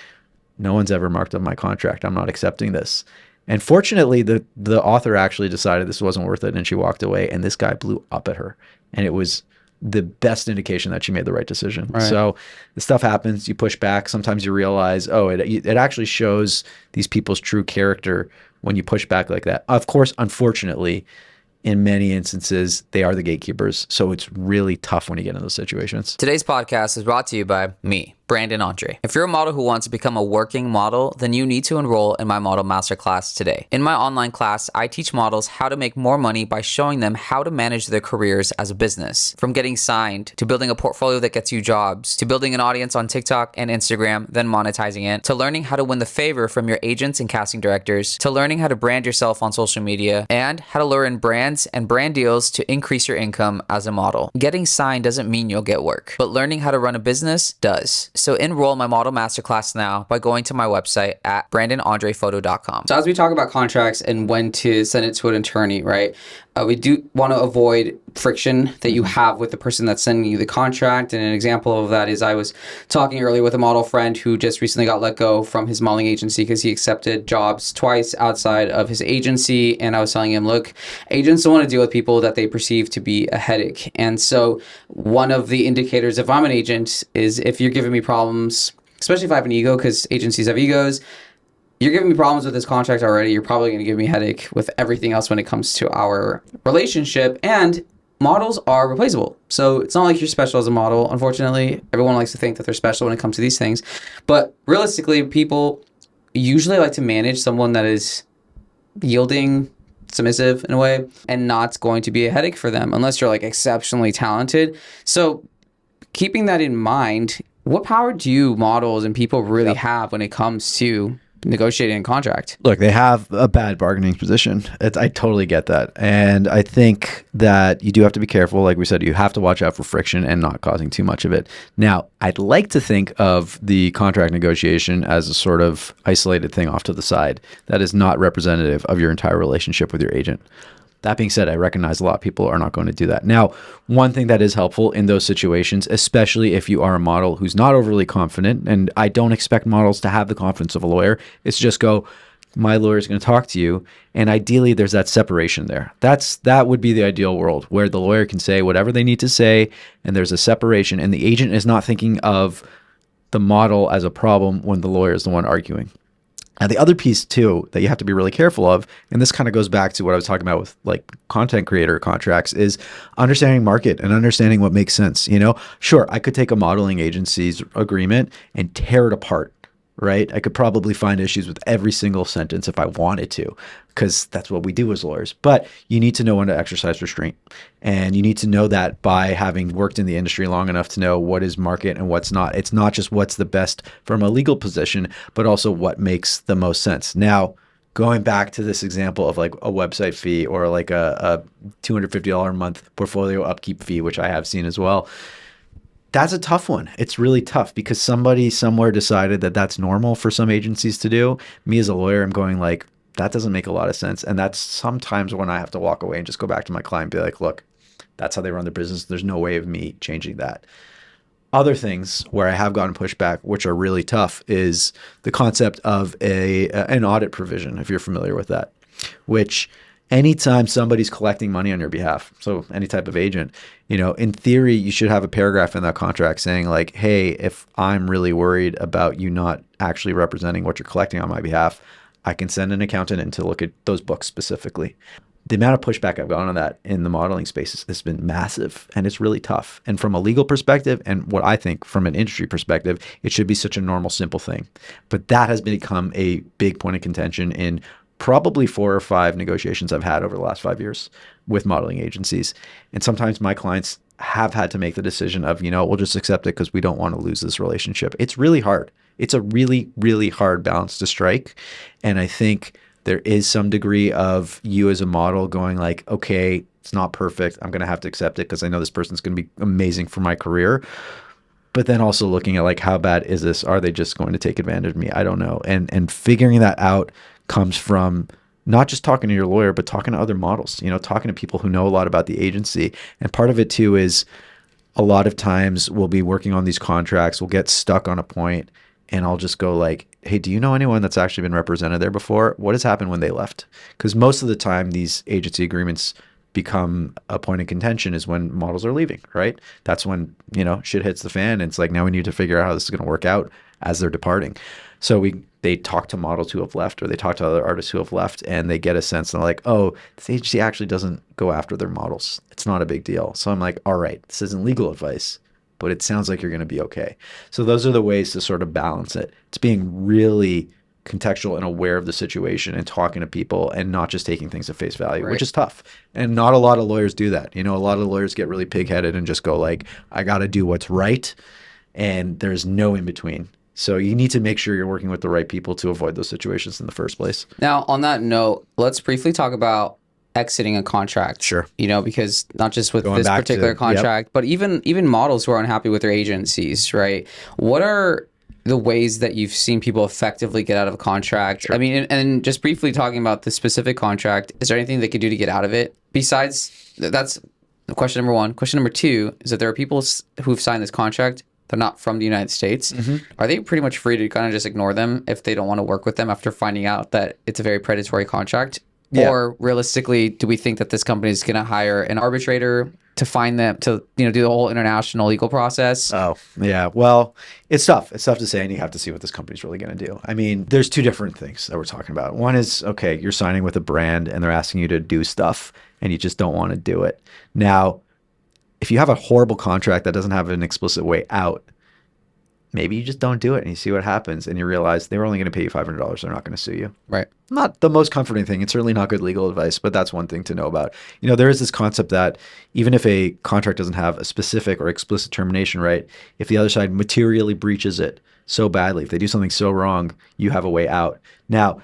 no one's ever marked up my contract. I'm not accepting this. And fortunately, the author actually decided this wasn't worth it and she walked away. And this guy blew up at her. And it was the best indication that she made the right decision. Right. So the stuff happens, you push back. Sometimes you realize, oh, it actually shows these people's true character when you push back like that. Of course, unfortunately, in many instances, they are the gatekeepers. So it's really tough when you get in those situations. Today's podcast is brought to you by me, Brandon Andre. If you're a model who wants to become a working model, then you need to enroll in my Model Masterclass today. In my online class, I teach models how to make more money by showing them how to manage their careers as a business. From getting signed, to building a portfolio that gets you jobs, to building an audience on TikTok and Instagram, then monetizing it, to learning how to win the favor from your agents and casting directors, to learning how to brand yourself on social media, and how to lure in brands and brand deals to increase your income as a model. Getting signed doesn't mean you'll get work, but learning how to run a business does. So enroll in my model masterclass now by going to my website at brandonandrephoto.com. So as we talk about contracts and when to send it to an attorney, right? We do want to avoid friction that you have with the person that's sending you the contract. And an example of that is I was talking earlier with a model friend who just recently got let go from his modeling agency because he accepted jobs twice outside of his agency. And I was telling him, look, agents don't want to deal with people that they perceive to be a headache. And so one of the indicators if I'm an agent is if you're giving me problems, especially if I have an ego, because agencies have egos, you're giving me problems with this contract already, you're probably going to give me a headache with everything else when it comes to our relationship. And models are replaceable. So it's not like you're special as a model. Unfortunately, everyone likes to think that they're special when it comes to these things. But realistically, people usually like to manage someone that is yielding, submissive in a way, and not going to be a headache for them unless you're like exceptionally talented. So keeping that in mind, what power do models and people really have when it comes to negotiating a contract? Look, they have a bad bargaining position. I totally get that. And I think that you do have to be careful. Like we said, you have to watch out for friction and not causing too much of it. Now, I'd like to think of the contract negotiation as a sort of isolated thing off to the side that is not representative of your entire relationship with your agent. That being said, I recognize a lot of people are not going to do that. Now, one thing that is helpful in those situations, especially if you are a model who's not overly confident, and I don't expect models to have the confidence of a lawyer, is just go, my lawyer is going to talk to you. And ideally, there's that separation there. That would be the ideal world where the lawyer can say whatever they need to say, and there's a separation, and the agent is not thinking of the model as a problem when the lawyer is the one arguing. And the other piece too that you have to be really careful of, and this kind of goes back to what I was talking about with like content creator contracts, is understanding market and understanding what makes sense. Sure, I could take a modeling agency's agreement and tear it apart, right? I could probably find issues with every single sentence if I wanted to, because that's what we do as lawyers. But you need to know when to exercise restraint. And you need to know that by having worked in the industry long enough to know what is market and what's not. It's not just what's the best from a legal position, but also what makes the most sense. Now, going back to this example of like a website fee or like a $250 a month portfolio upkeep fee, which I have seen as well, that's a tough one. It's really tough because somebody somewhere decided that that's normal for some agencies to do. Me as a lawyer, I'm going like, that doesn't make a lot of sense. And that's sometimes when I have to walk away and just go back to my client and be like, look, that's how they run their business. There's no way of me changing that. Other things where I have gotten pushback, which are really tough, is the concept of an audit provision, if you're familiar with that, which anytime somebody's collecting money on your behalf, so any type of agent, in theory, you should have a paragraph in that contract saying like, hey, if I'm really worried about you not actually representing what you're collecting on my behalf, I can send an accountant in to look at those books specifically. The amount of pushback I've gotten on that in the modeling space has been massive, and it's really tough. And from a legal perspective, and what I think from an industry perspective, it should be such a normal, simple thing. But that has become a big point of contention in probably 4 or 5 negotiations I've had over the last 5 years with modeling agencies. And sometimes my clients have had to make the decision of, we'll just accept it because we don't want to lose this relationship. It's really hard. It's a really, really hard balance to strike. And I think there is some degree of you as a model going like, okay, it's not perfect. I'm going to have to accept it because I know this person's going to be amazing for my career. But then also looking at like, how bad is this? Are they just going to take advantage of me? I don't know. And figuring that out comes from not just talking to your lawyer, but talking to other models, talking to people who know a lot about the agency. And part of it too is a lot of times we'll be working on these contracts, we'll get stuck on a point, and I'll just go like, hey, do you know anyone that's actually been represented there before? What has happened when they left? Because most of the time these agency agreements become a point of contention is when models are leaving, right? That's when, shit hits the fan. And it's like, now we need to figure out how this is going to work out as they're departing. So they talk to models who have left, or they talk to other artists who have left, and they get a sense, and they're like, oh, this agency actually doesn't go after their models. It's not a big deal. So I'm like, all right, this isn't legal advice, but it sounds like you're going to be okay. So those are the ways to sort of balance it. It's being really contextual and aware of the situation and talking to people and not just taking things at face value, Right. which is tough. And not a lot of lawyers do that. A lot of lawyers get really pig-headed and just go like, I got to do what's right. And there's no in between. So you need to make sure you're working with the right people to avoid those situations in the first place. Now, on that note, let's briefly talk about exiting a contract. Sure. Because not just with Going this back to- particular yep. contract, but even models who are unhappy with their agencies, right? What are the ways that you've seen people effectively get out of a contract? I mean, and just briefly talking about the specific contract, is there anything they could do to get out of it? Besides, that's question number one. Question number two is that there are people who've signed this contract. They're not from the United States. Are they pretty much free to kind of just ignore them if they don't want to work with them after finding out that it's a very predatory contract? Yeah. Or realistically, do we think that this company is going to hire an arbitrator to find them to do the whole international legal process? Oh, yeah. Well, it's tough. It's tough to say, and you have to see what this company's really going to do. I mean, there's two different things that we're talking about. One is, okay, you're signing with a brand and they're asking you to do stuff and you just don't want to do it. Now, if you have a horrible contract that doesn't have an explicit way out, maybe you just don't do it and you see what happens and you realize they were only going to pay you $500. They're not going to sue you. Right. Not the most comforting thing. It's certainly not good legal advice, but that's one thing to know about. There is this concept that even if a contract doesn't have a specific or explicit termination right, if the other side materially breaches it so badly, if they do something so wrong, you have a way out. Now,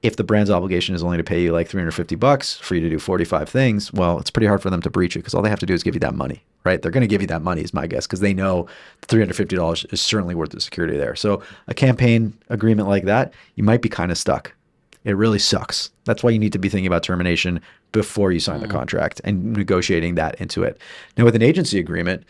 if the brand's obligation is only to pay you like $350 for you to do 45 things, well, it's pretty hard for them to breach it because all they have to do is give you that money, right? They're going to give you that money is my guess because they know $350 is certainly worth the security there. So a campaign agreement like that, you might be kind of stuck. It really sucks. That's why you need to be thinking about termination before you sign the contract and negotiating that into it. Now with an agency agreement,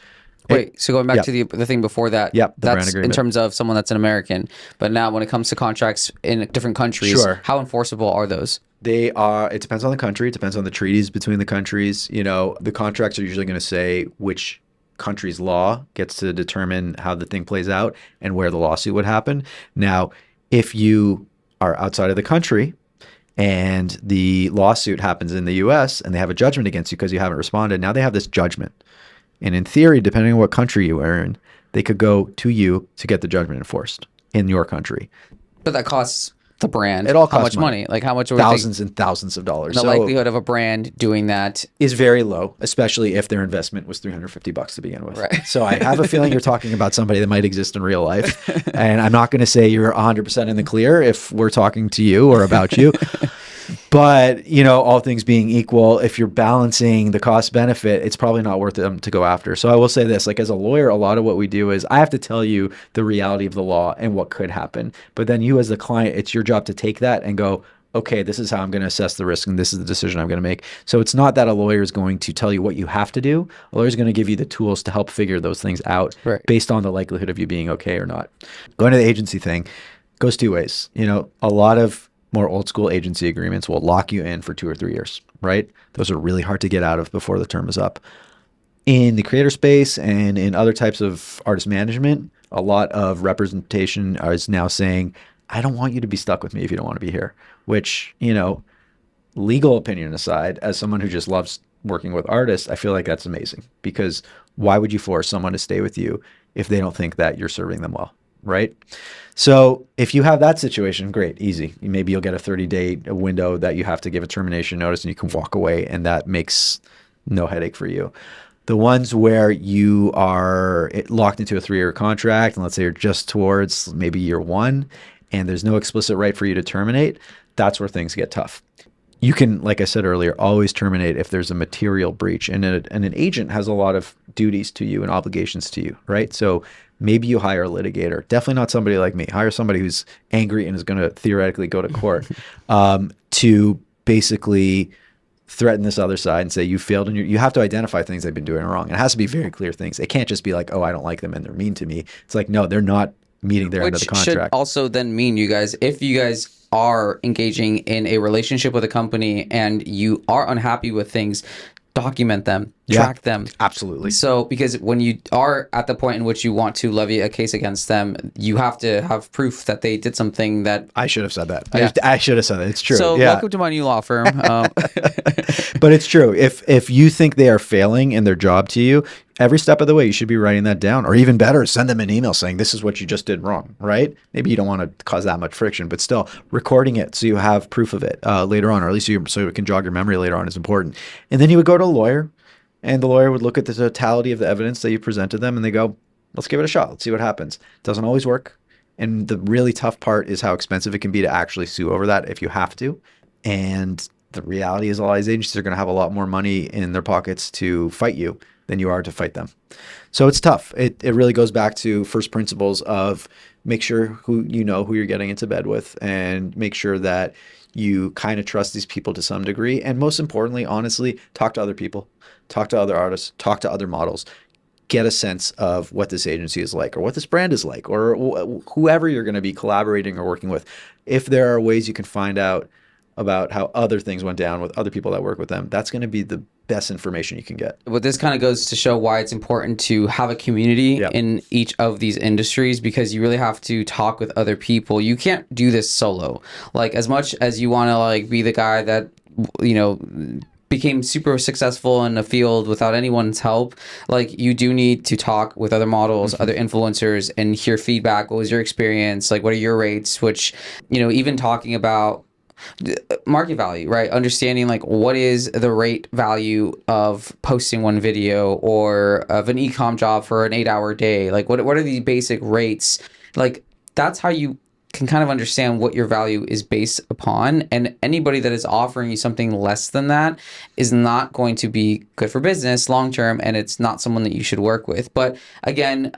Wait, so going back to the thing before that, the brand that's agreement. in terms of someone that's an American. But now when it comes to contracts in different countries, Sure. how enforceable are those? They are, it depends on the country. It depends on the treaties between the countries. The contracts are usually going to say which country's law gets to determine how the thing plays out and where the lawsuit would happen. Now, if you are outside of the country and the lawsuit happens in the US and they have a judgment against you because you haven't responded, now they have this judgment. And in theory, depending on what country you are in, they could go to you to get the judgment enforced in your country. But that costs the brand It all how costs much money? Like how much are we Thousands and thousands of dollars. the So likelihood of a brand doing that? is very low, especially if their investment was $350 to begin with. Right. So I have a feeling you're talking about somebody that might exist in real life. And I'm not going to say you're 100% in the clear if we're talking to you or about you. But, all things being equal, if you're balancing the cost benefit, it's probably not worth them to go after. So I will say this, like as a lawyer, a lot of what we do is I have to tell you the reality of the law and what could happen. But then you as the client, it's your job to take that and go, okay, this is how I'm going to assess the risk and this is the decision I'm going to make. So it's not that a lawyer is going to tell you what you have to do. A lawyer is going to give you the tools to help figure those things out based on the likelihood of you being okay or not. Going to the agency thing goes two ways. A lot of more old school agency agreements will lock you in for 2 or 3 years, right? Those are really hard to get out of before the term is up. In the creator space and in other types of artist management, a lot of representation is now saying, I don't want you to be stuck with me if you don't want to be here, which, legal opinion aside, as someone who just loves working with artists, I feel like that's amazing because why would you force someone to stay with you if they don't think that you're serving them well? Right? So if you have that situation, great, easy. Maybe you'll get a 30-day window that you have to give a termination notice and you can walk away and that makes no headache for you. The ones where you are locked into a 3-year contract and let's say you're just towards maybe year 1 and there's no explicit right for you to terminate, that's where things get tough. You can, like I said earlier, always terminate if there's a material breach and an agent has a lot of duties to you and obligations to you, right? So maybe you hire a litigator, definitely not somebody like me. Hire somebody who's angry and is going to theoretically go to court to basically threaten this other side and say you failed and you have to identify things they've been doing wrong. It has to be very clear things. It can't just be like, oh, I don't like them and they're mean to me. It's like, no, they're not meeting their end of the Which should contract. also then mean if you guys are engaging in a relationship with a company and you are unhappy with things, document them, track them. Absolutely. So, because when you are at the point in which you want to levy a case against them, you have to have proof that they did something that... I should have said that. Yeah. I should have said that. It's true. So, yeah. welcome to my new law firm. But it's true. If you think they are failing in their job to you, every step of the way, you should be writing that down. Or even better, send them an email saying, this is what you just did wrong, right? Maybe you don't want to cause that much friction, but still recording it so you have proof of it later on, or at least so it can jog your memory later on is important. And then you would go to a lawyer and the lawyer would look at the totality of the evidence that you presented them and they go, let's give it a shot. Let's see what happens. It doesn't always work. And the really tough part is how expensive it can be to actually sue over that if you have to. And the reality is a lot of these agencies are going to have a lot more money in their pockets to fight you than you are to fight them. So it's tough. It really goes back to first principles of make sure who you're getting into bed with, and make sure that you kind of trust these people to some degree. And most importantly, honestly, talk to other people, talk to other artists, talk to other models, get a sense of what this agency is like or what this brand is like, or whoever you're going to be collaborating or working with. If there are ways you can find out about how other things went down with other people that work with them, that's going to be the best information you can get. But this kind of goes to show why it's important to have a community in each of these industries, because you really have to talk with other people. You can't do this solo. Like, as much as you want to like be the guy that, you know, became super successful in a field without anyone's help, like, you do need to talk with other models, other influencers, and hear feedback. What was your experience? Like, what are your rates? Which, you know, even talking about market value, right? Understanding like what is the rate value of posting one video or of an e-com job for an 8-hour day. Like, what are the basic rates? Like, that's how you can kind of understand what your value is based upon. And anybody that is offering you something less than that is not going to be good for business long term, and it's not someone that you should work with. But again,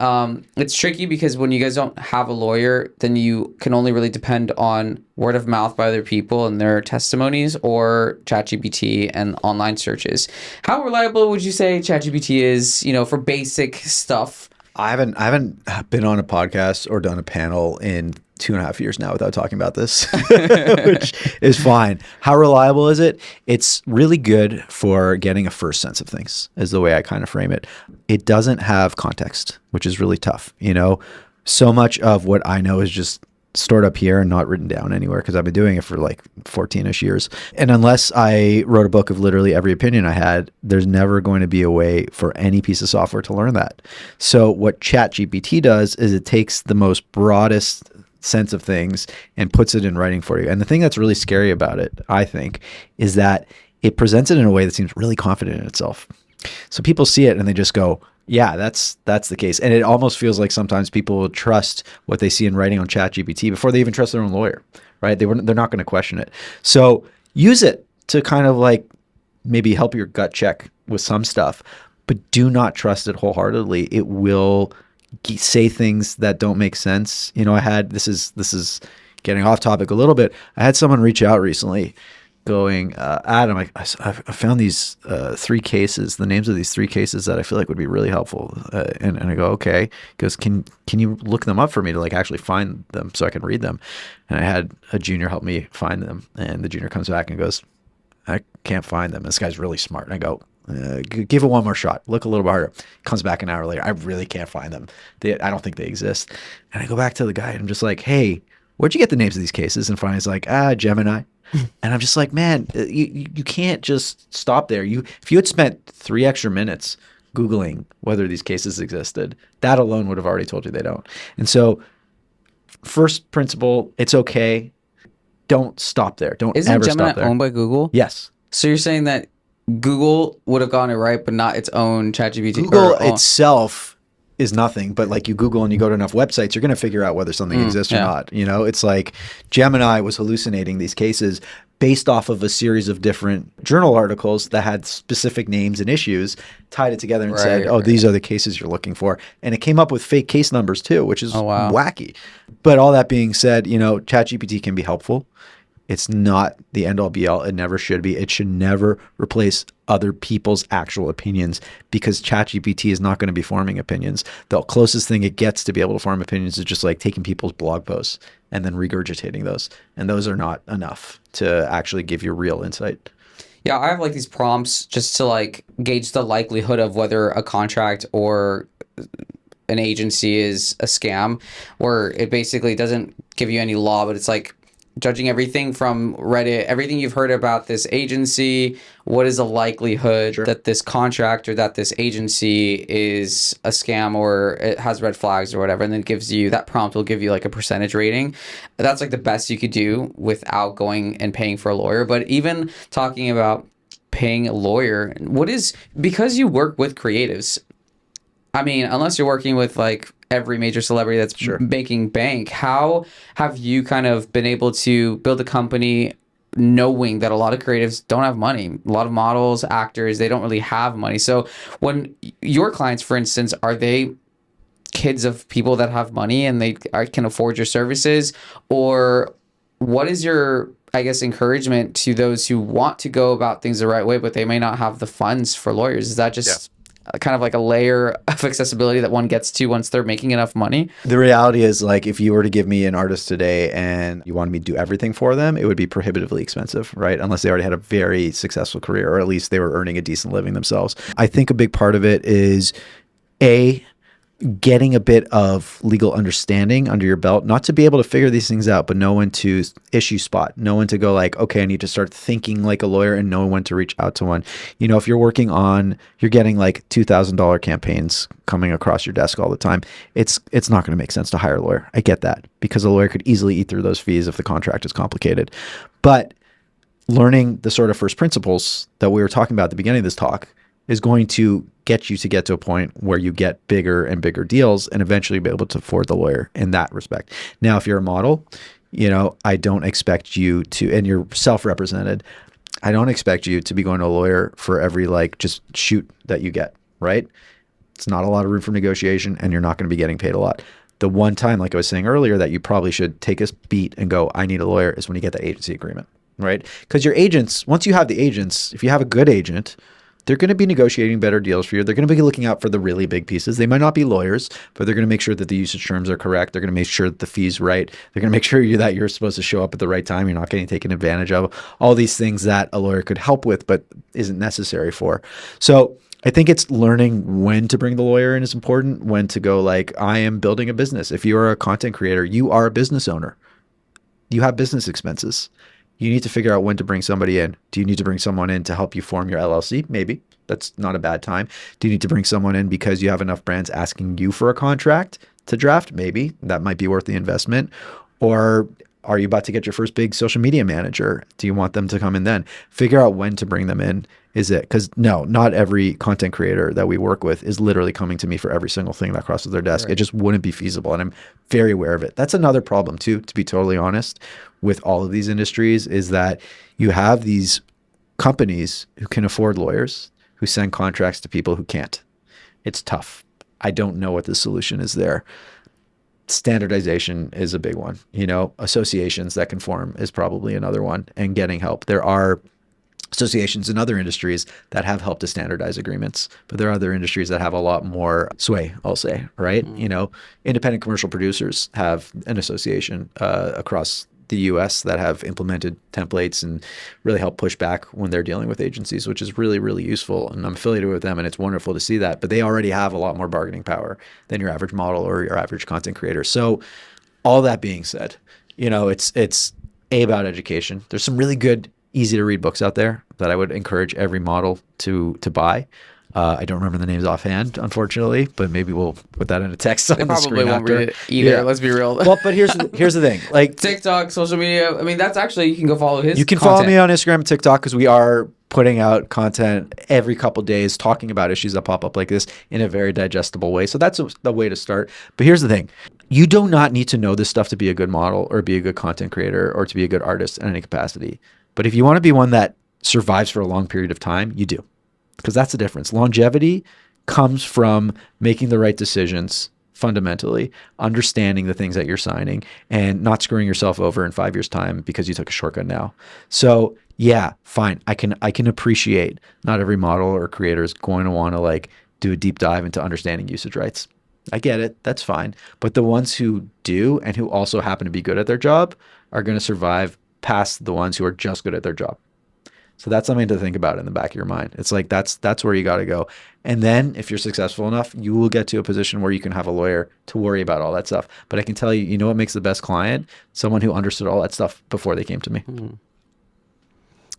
it's tricky because when you guys don't have a lawyer, then you can only really depend on word of mouth by other people and their testimonies, or ChatGPT and online searches. How reliable would you say ChatGPT is, you know, for basic stuff? I haven't been on a podcast or done a panel in 2.5 years now without talking about this, which is fine. How reliable is it? It's really good for getting a first sense of things, is the way I kind of frame it. It doesn't have context, which is really tough. You know, so much of what I know is just stored up here and not written down anywhere, because I've been doing it for like 14-ish years. And unless I wrote a book of literally every opinion I had, there's never going to be a way for any piece of software to learn that. So what ChatGPT does is it takes the most broadest sense of things and puts it in writing for you. And the thing that's really scary about it, I think, is that it presents it in a way that seems really confident in itself. So people see it and they just go, yeah, that's the case. And it almost feels like sometimes people will trust what they see in writing on ChatGPT before they even trust their own lawyer, right? They're not going to question it. So use it to kind of like maybe help your gut check with some stuff, but do not trust it wholeheartedly. It will say things that don't make sense. You know, this is getting off topic a little bit. I had someone reach out recently going, Adam, I found these 3 cases, the names of these 3 cases that I feel like would be really helpful. And I go, okay. He goes, can you look them up for me to like actually find them so I can read them? And I had a junior help me find them. And the junior comes back and goes, I can't find them. This guy's really smart. And I go, give it one more shot. Look a little bit harder. Comes back an hour later. I really can't find them. I don't think they exist. And I go back to the guy and I'm just like, hey, where'd you get the names of these cases? And finally he's like, Gemini. And I'm just like, man, you can't just stop there. If you had spent 3 extra minutes Googling whether these cases existed, that alone would have already told you they don't. And so first principle, it's okay. Don't stop there. Don't Isn't ever Gemini stop there. owned by Google? Yes. So you're saying that Google would have gotten it right, but not its own ChatGPT? Google itself is nothing, but like you Google and you go to enough websites, you're going to figure out whether something exists or not. You know, it's like Gemini was hallucinating these cases based off of a series of different journal articles that had specific names and issues, tied it together and said, these are the cases you're looking for. And it came up with fake case numbers too, which is wacky. But all that being said, you know, ChatGPT can be helpful. It's not the end all be all. It never should be. It should never replace other people's actual opinions, because ChatGPT is not going to be forming opinions. The closest thing it gets to be able to form opinions is just like taking people's blog posts and then regurgitating those. And those are not enough to actually give you real insight. Yeah, I have like these prompts just to like gauge the likelihood of whether a contract or an agency is a scam, where it basically doesn't give you any law, but it's like judging everything from Reddit, everything you've heard about this agency, what is the likelihood that this contract or that this agency is a scam or it has red flags or whatever, and then it gives you, that prompt will give you like a percentage rating. That's like the best you could do without going and paying for a lawyer. But even talking about paying a lawyer, because you work with creatives, I mean, unless you're working with like every major celebrity that's making bank, how have you kind of been able to build a company knowing that a lot of creatives don't have money. A lot of models, actors, they don't really have money. So when your clients, for instance, are they kids of people that have money and can afford your services? Or what is your, I guess, encouragement to those who want to go about things the right way, but they may not have the funds for lawyers? Is that just kind of like a layer of accessibility that one gets to once they're making enough money? The reality is, like, if you were to give me an artist today and you wanted me to do everything for them, it would be prohibitively expensive, right? Unless they already had a very successful career, or at least they were earning a decent living themselves. I think a big part of it is getting a bit of legal understanding under your belt, not to be able to figure these things out, but know when to issue spot, know when to go like, okay, I need to start thinking like a lawyer, and know when to reach out to one. You know, if you're getting like $2,000 campaigns coming across your desk all the time, it's not going to make sense to hire a lawyer. I get that, because a lawyer could easily eat through those fees if the contract is complicated. But learning the sort of first principles that we were talking about at the beginning of this talk is going to get you to a point where you get bigger and bigger deals, and eventually be able to afford the lawyer in that respect. Now, if you're a model, you know, I don't expect you to, and you're self-represented, I don't expect you to be going to a lawyer for every like just shoot that you get, right? It's not a lot of room for negotiation, and you're not going to be getting paid a lot. The one time, like I was saying earlier, that you probably should take a beat and go, I need a lawyer, is when you get that agency agreement, right? Because your agents, once you have the agents, if you have a good agent, they're going to be negotiating better deals for you. They're going to be looking out for the really big pieces. They might not be lawyers, but they're going to make sure that the usage terms are correct. They're going to make sure that the fee's right. They're going to make sure that you're supposed to show up at the right time. You're not getting taken advantage of. All these things that a lawyer could help with, but isn't necessary for. So I think it's learning when to bring the lawyer in is important, when to go like, I am building a business. If you are a content creator, you are a business owner. You have business expenses. You need to figure out when to bring somebody in. Do you need to bring someone in to help you form your LLC? Maybe. That's not a bad time. Do you need to bring someone in because you have enough brands asking you for a contract to draft? Maybe. That might be worth the investment. Or are you about to get your first big social media manager? Do you want them to come in then? Figure out when to bring them in. Is it? Because no, not every content creator that we work with is literally coming to me for every single thing that crosses their desk. Right. It just wouldn't be feasible. And I'm very aware of it. That's another problem too, to be totally honest, with all of these industries, is that you have these companies who can afford lawyers who send contracts to people who can't. It's tough. I don't know what the solution is there. Standardization is a big one. You know, associations that can form is probably another one, and getting help. There are associations in other industries that have helped to standardize agreements, but there are other industries that have a lot more sway, I'll say, right? Mm. You know, independent commercial producers have an association across the US that have implemented templates and really help push back when they're dealing with agencies, which is really, really useful. And I'm affiliated with them, and it's wonderful to see that. But they already have a lot more bargaining power than your average model or your average content creator. So all that being said, you know, it's about education. There's some really good, easy to read books out there that I would encourage every model to buy. I don't remember the names offhand, unfortunately, but maybe we'll put that in a text on the screen after. Read it either. Yeah. Let's be real. Well, but here's the thing. Like TikTok, social media. I mean, that's actually, you can go follow his. You can follow me on Instagram and TikTok, because we are putting out content every couple of days talking about issues that pop up like this in a very digestible way. So that's the way to start. But here's the thing. You do not need to know this stuff to be a good model or be a good content creator or to be a good artist in any capacity. But if you want to be one that survives for a long period of time, you do. Because that's the difference. Longevity comes from making the right decisions, fundamentally, understanding the things that you're signing, and not screwing yourself over in 5 years' time because you took a shortcut now. So yeah, fine. I can appreciate not every model or creator is going to want to like do a deep dive into understanding usage rights. I get it. That's fine. But the ones who do, and who also happen to be good at their job, are going to survive past the ones who are just good at their job. So that's something to think about in the back of your mind. It's like, that's where you got to go. And then if you're successful enough, you will get to a position where you can have a lawyer to worry about all that stuff. But I can tell you, you know what makes the best client? Someone who understood all that stuff before they came to me.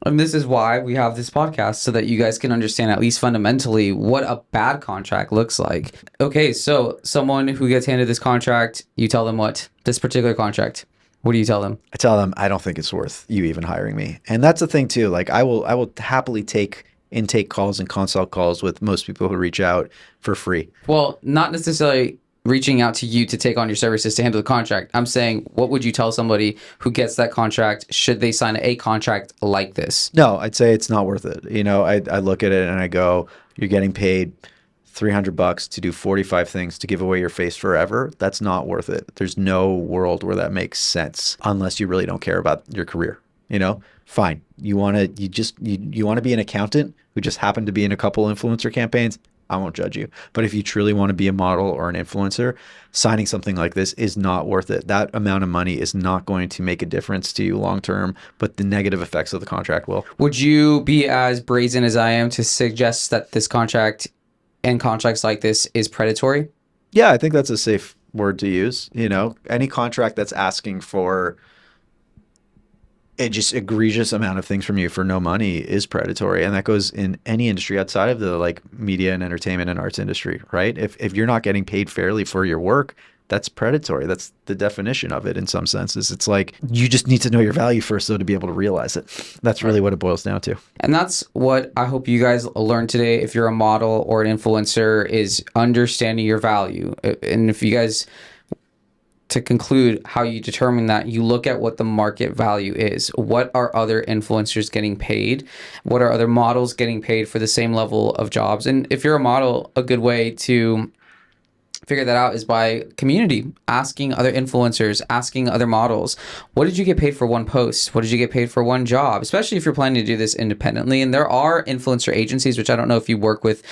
And this is why we have this podcast, so that you guys can understand at least fundamentally what a bad contract looks like. Okay, so someone who gets handed this contract, you tell them what? This particular contract. What do you tell them? I tell them, I don't think it's worth you even hiring me. And that's the thing too. Like I will happily take intake calls and consult calls with most people who reach out for free. Well, not necessarily reaching out to you to take on your services to handle the contract. I'm saying, what would you tell somebody who gets that contract? Should they sign a contract like this? No, I'd say it's not worth it. I look at it and I go, you're getting paid $300 to do 45 things to give away your face forever. That's not worth it. There's no world where that makes sense unless you really don't care about your career. Fine. You want to be an accountant who just happened to be in a couple influencer campaigns. I won't judge you. But if you truly want to be a model or an influencer, signing something like this is not worth it. That amount of money is not going to make a difference to you long term, but the negative effects of the contract will. Would you be as brazen as I am to suggest that this contract and contracts like this is predatory? Yeah, I think that's a safe word to use. Any contract that's asking for a just egregious amount of things from you for no money is predatory. And that goes in any industry outside of the media and entertainment and arts industry, right? If you're not getting paid fairly for your work, that's predatory. That's the definition of it in some senses. It's like, you just need to know your value first though to be able to realize it. That's really what it boils down to. And that's what I hope you guys learn today. If you're a model or an influencer, is understanding your value. And if you guys, to conclude how you determine that, you look at what the market value is. What are other influencers getting paid? What are other models getting paid for the same level of jobs? And if you're a model, a good way to figure that out is by community, asking other influencers, asking other models, what did you get paid for one post? What did you get paid for one job? Especially if you're planning to do this independently. And there are influencer agencies, which I don't know if you work with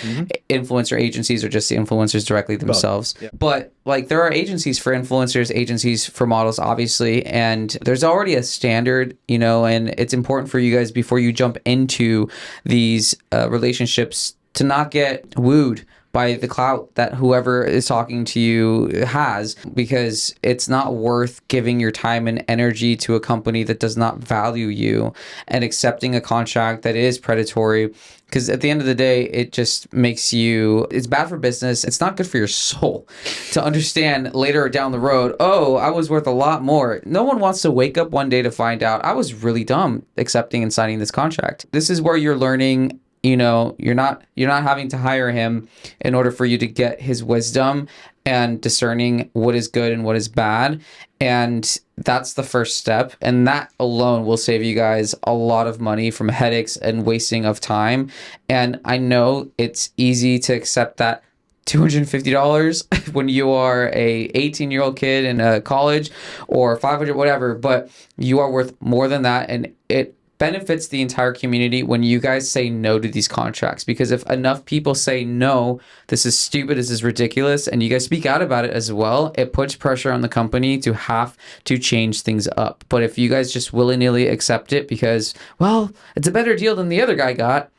influencer agencies or just the influencers directly themselves. Yeah. But there are agencies for influencers, agencies for models, obviously. And there's already a standard, and it's important for you guys before you jump into these relationships to not get wooed by the clout that whoever is talking to you has, because it's not worth giving your time and energy to a company that does not value you and accepting a contract that is predatory. Because at the end of the day, it just makes you, it's bad for business. It's not good for your soul to understand later down the road, oh, I was worth a lot more. No one wants to wake up one day to find out I was really dumb accepting and signing this contract. This is where you're learning. You're not having to hire him in order for you to get his wisdom and discerning what is good and what is bad. And that's the first step. And that alone will save you guys a lot of money from headaches and wasting of time. And I know it's easy to accept that $250 when you are a 18-year-old kid in a college, or 500, whatever, but you are worth more than that. And it benefits the entire community when you guys say no to these contracts, because if enough people say no, this is stupid, this is ridiculous, and you guys speak out about it as well, it puts pressure on the company to have to change things up. But if you guys just willy-nilly accept it because, well, it's a better deal than the other guy got,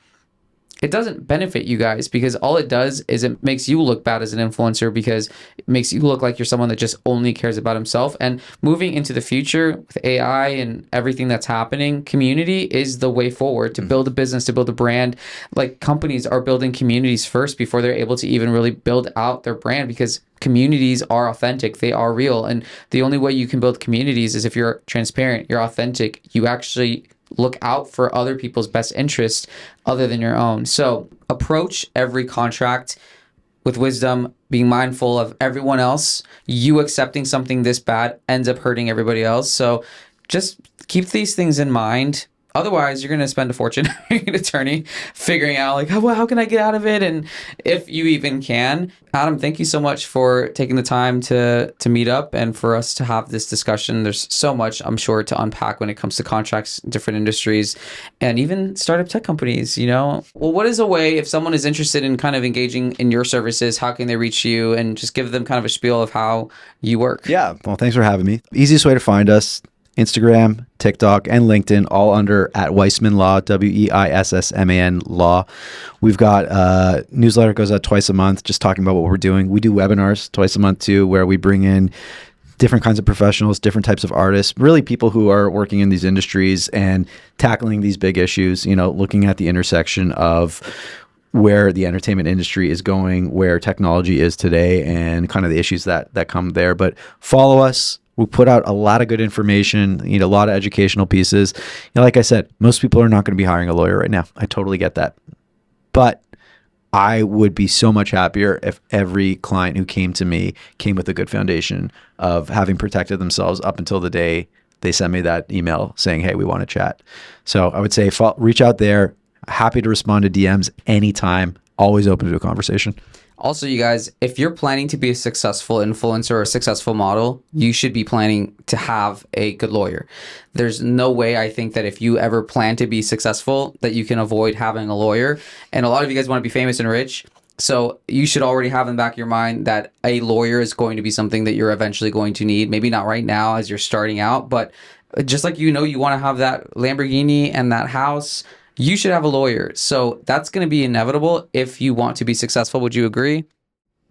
it doesn't benefit you guys, because all it does is it makes you look bad as an influencer, because it makes you look like you're someone that just only cares about himself. And moving into the future with AI and everything that's happening, community is the way forward to build a business, to build a brand. Companies are building communities first before they're able to even really build out their brand, because communities are authentic, they are real. And the only way you can build communities is if you're transparent, you're authentic, you actually look out for other people's best interests other than your own. So approach every contract with wisdom, being mindful of everyone else. You accepting something this bad ends up hurting everybody else. So just keep these things in mind. Otherwise, you're going to spend a fortune hiring an attorney, figuring out how can I get out of it, and if you even can. Adam, thank you so much for taking the time to meet up and for us to have this discussion. There's so much, I'm sure, to unpack when it comes to contracts, different industries, and even startup tech companies, Well, what is a way, if someone is interested in kind of engaging in your services, how can they reach you, and just give them kind of a spiel of how you work? Yeah, well, thanks for having me. Easiest way to find us, Instagram, TikTok, and LinkedIn, all under at Weissman Law, Weissman Law. We've got a newsletter goes out twice a month, just talking about what we're doing. We do webinars twice a month too, where we bring in different kinds of professionals, different types of artists, really people who are working in these industries and tackling these big issues, looking at the intersection of where the entertainment industry is going, where technology is today, and kind of the issues that come there. But follow us. We put out a lot of good information, a lot of educational pieces. Like I said, most people are not going to be hiring a lawyer right now. I totally get that. But I would be so much happier if every client who came to me came with a good foundation of having protected themselves up until the day they sent me that email saying, hey, we want to chat. So I would say reach out there. Happy to respond to DMs anytime. Always open to a conversation. Also, you guys, if you're planning to be a successful influencer or a successful model, you should be planning to have a good lawyer. There's no way, I think, that if you ever plan to be successful, that you can avoid having a lawyer. And a lot of you guys want to be famous and rich. So you should already have in the back of your mind that a lawyer is going to be something that you're eventually going to need. Maybe not right now as you're starting out, but just like you want to have that Lamborghini and that house, you should have a lawyer. So that's going to be inevitable if you want to be successful. Would you agree?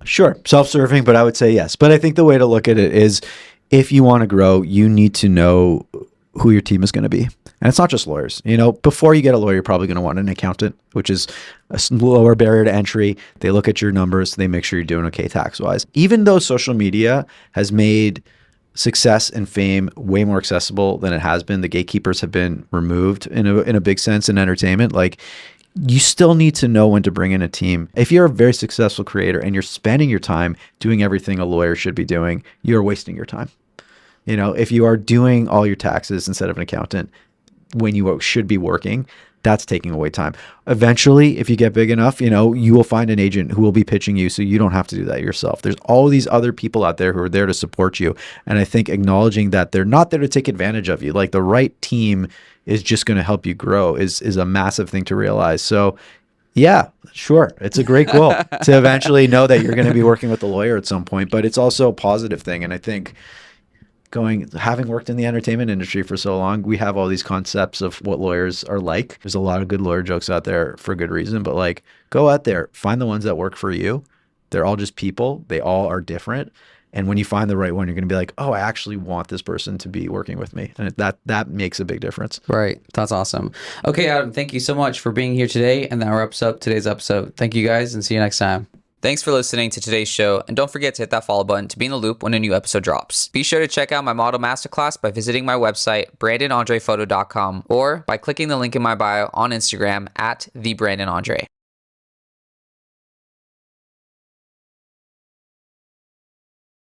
Sure. Self-serving, but I would say yes. But I think the way to look at it is if you want to grow, you need to know who your team is going to be. And it's not just lawyers. Before you get a lawyer, you're probably going to want an accountant, which is a lower barrier to entry. They look at your numbers. They make sure you're doing okay tax-wise. Even though social media has made success and fame way more accessible than it has been, the gatekeepers have been removed in a big sense in entertainment. Like, you still need to know when to bring in a team. If you're a very successful creator and you're spending your time doing everything a lawyer should be doing, you're wasting your time. If you are doing all your taxes instead of an accountant when you should be working, that's taking away time. Eventually, if you get big enough, you will find an agent who will be pitching you so you don't have to do that yourself. There's all these other people out there who are there to support you. And I think acknowledging that they're not there to take advantage of you, like the right team is just going to help you grow is a massive thing to realize. So yeah, sure. It's a great goal to eventually know that you're going to be working with a lawyer at some point, but it's also a positive thing. And I think having worked in the entertainment industry for so long, we have all these concepts of what lawyers are like. There's a lot of good lawyer jokes out there for good reason, but like, go out there, find the ones that work for you. They're all just people. They all are different. And when you find the right one, you're going to be like, oh, I actually want this person to be working with me. And that makes a big difference. Right. That's awesome. Okay, Adam, thank you so much for being here today. And that wraps up today's episode. Thank you guys and see you next time. Thanks for listening to today's show, and don't forget to hit that follow button to be in the loop when a new episode drops. Be sure to check out my model masterclass by visiting my website, brandonandrephoto.com, or by clicking the link in my bio on Instagram @thebrandonandre.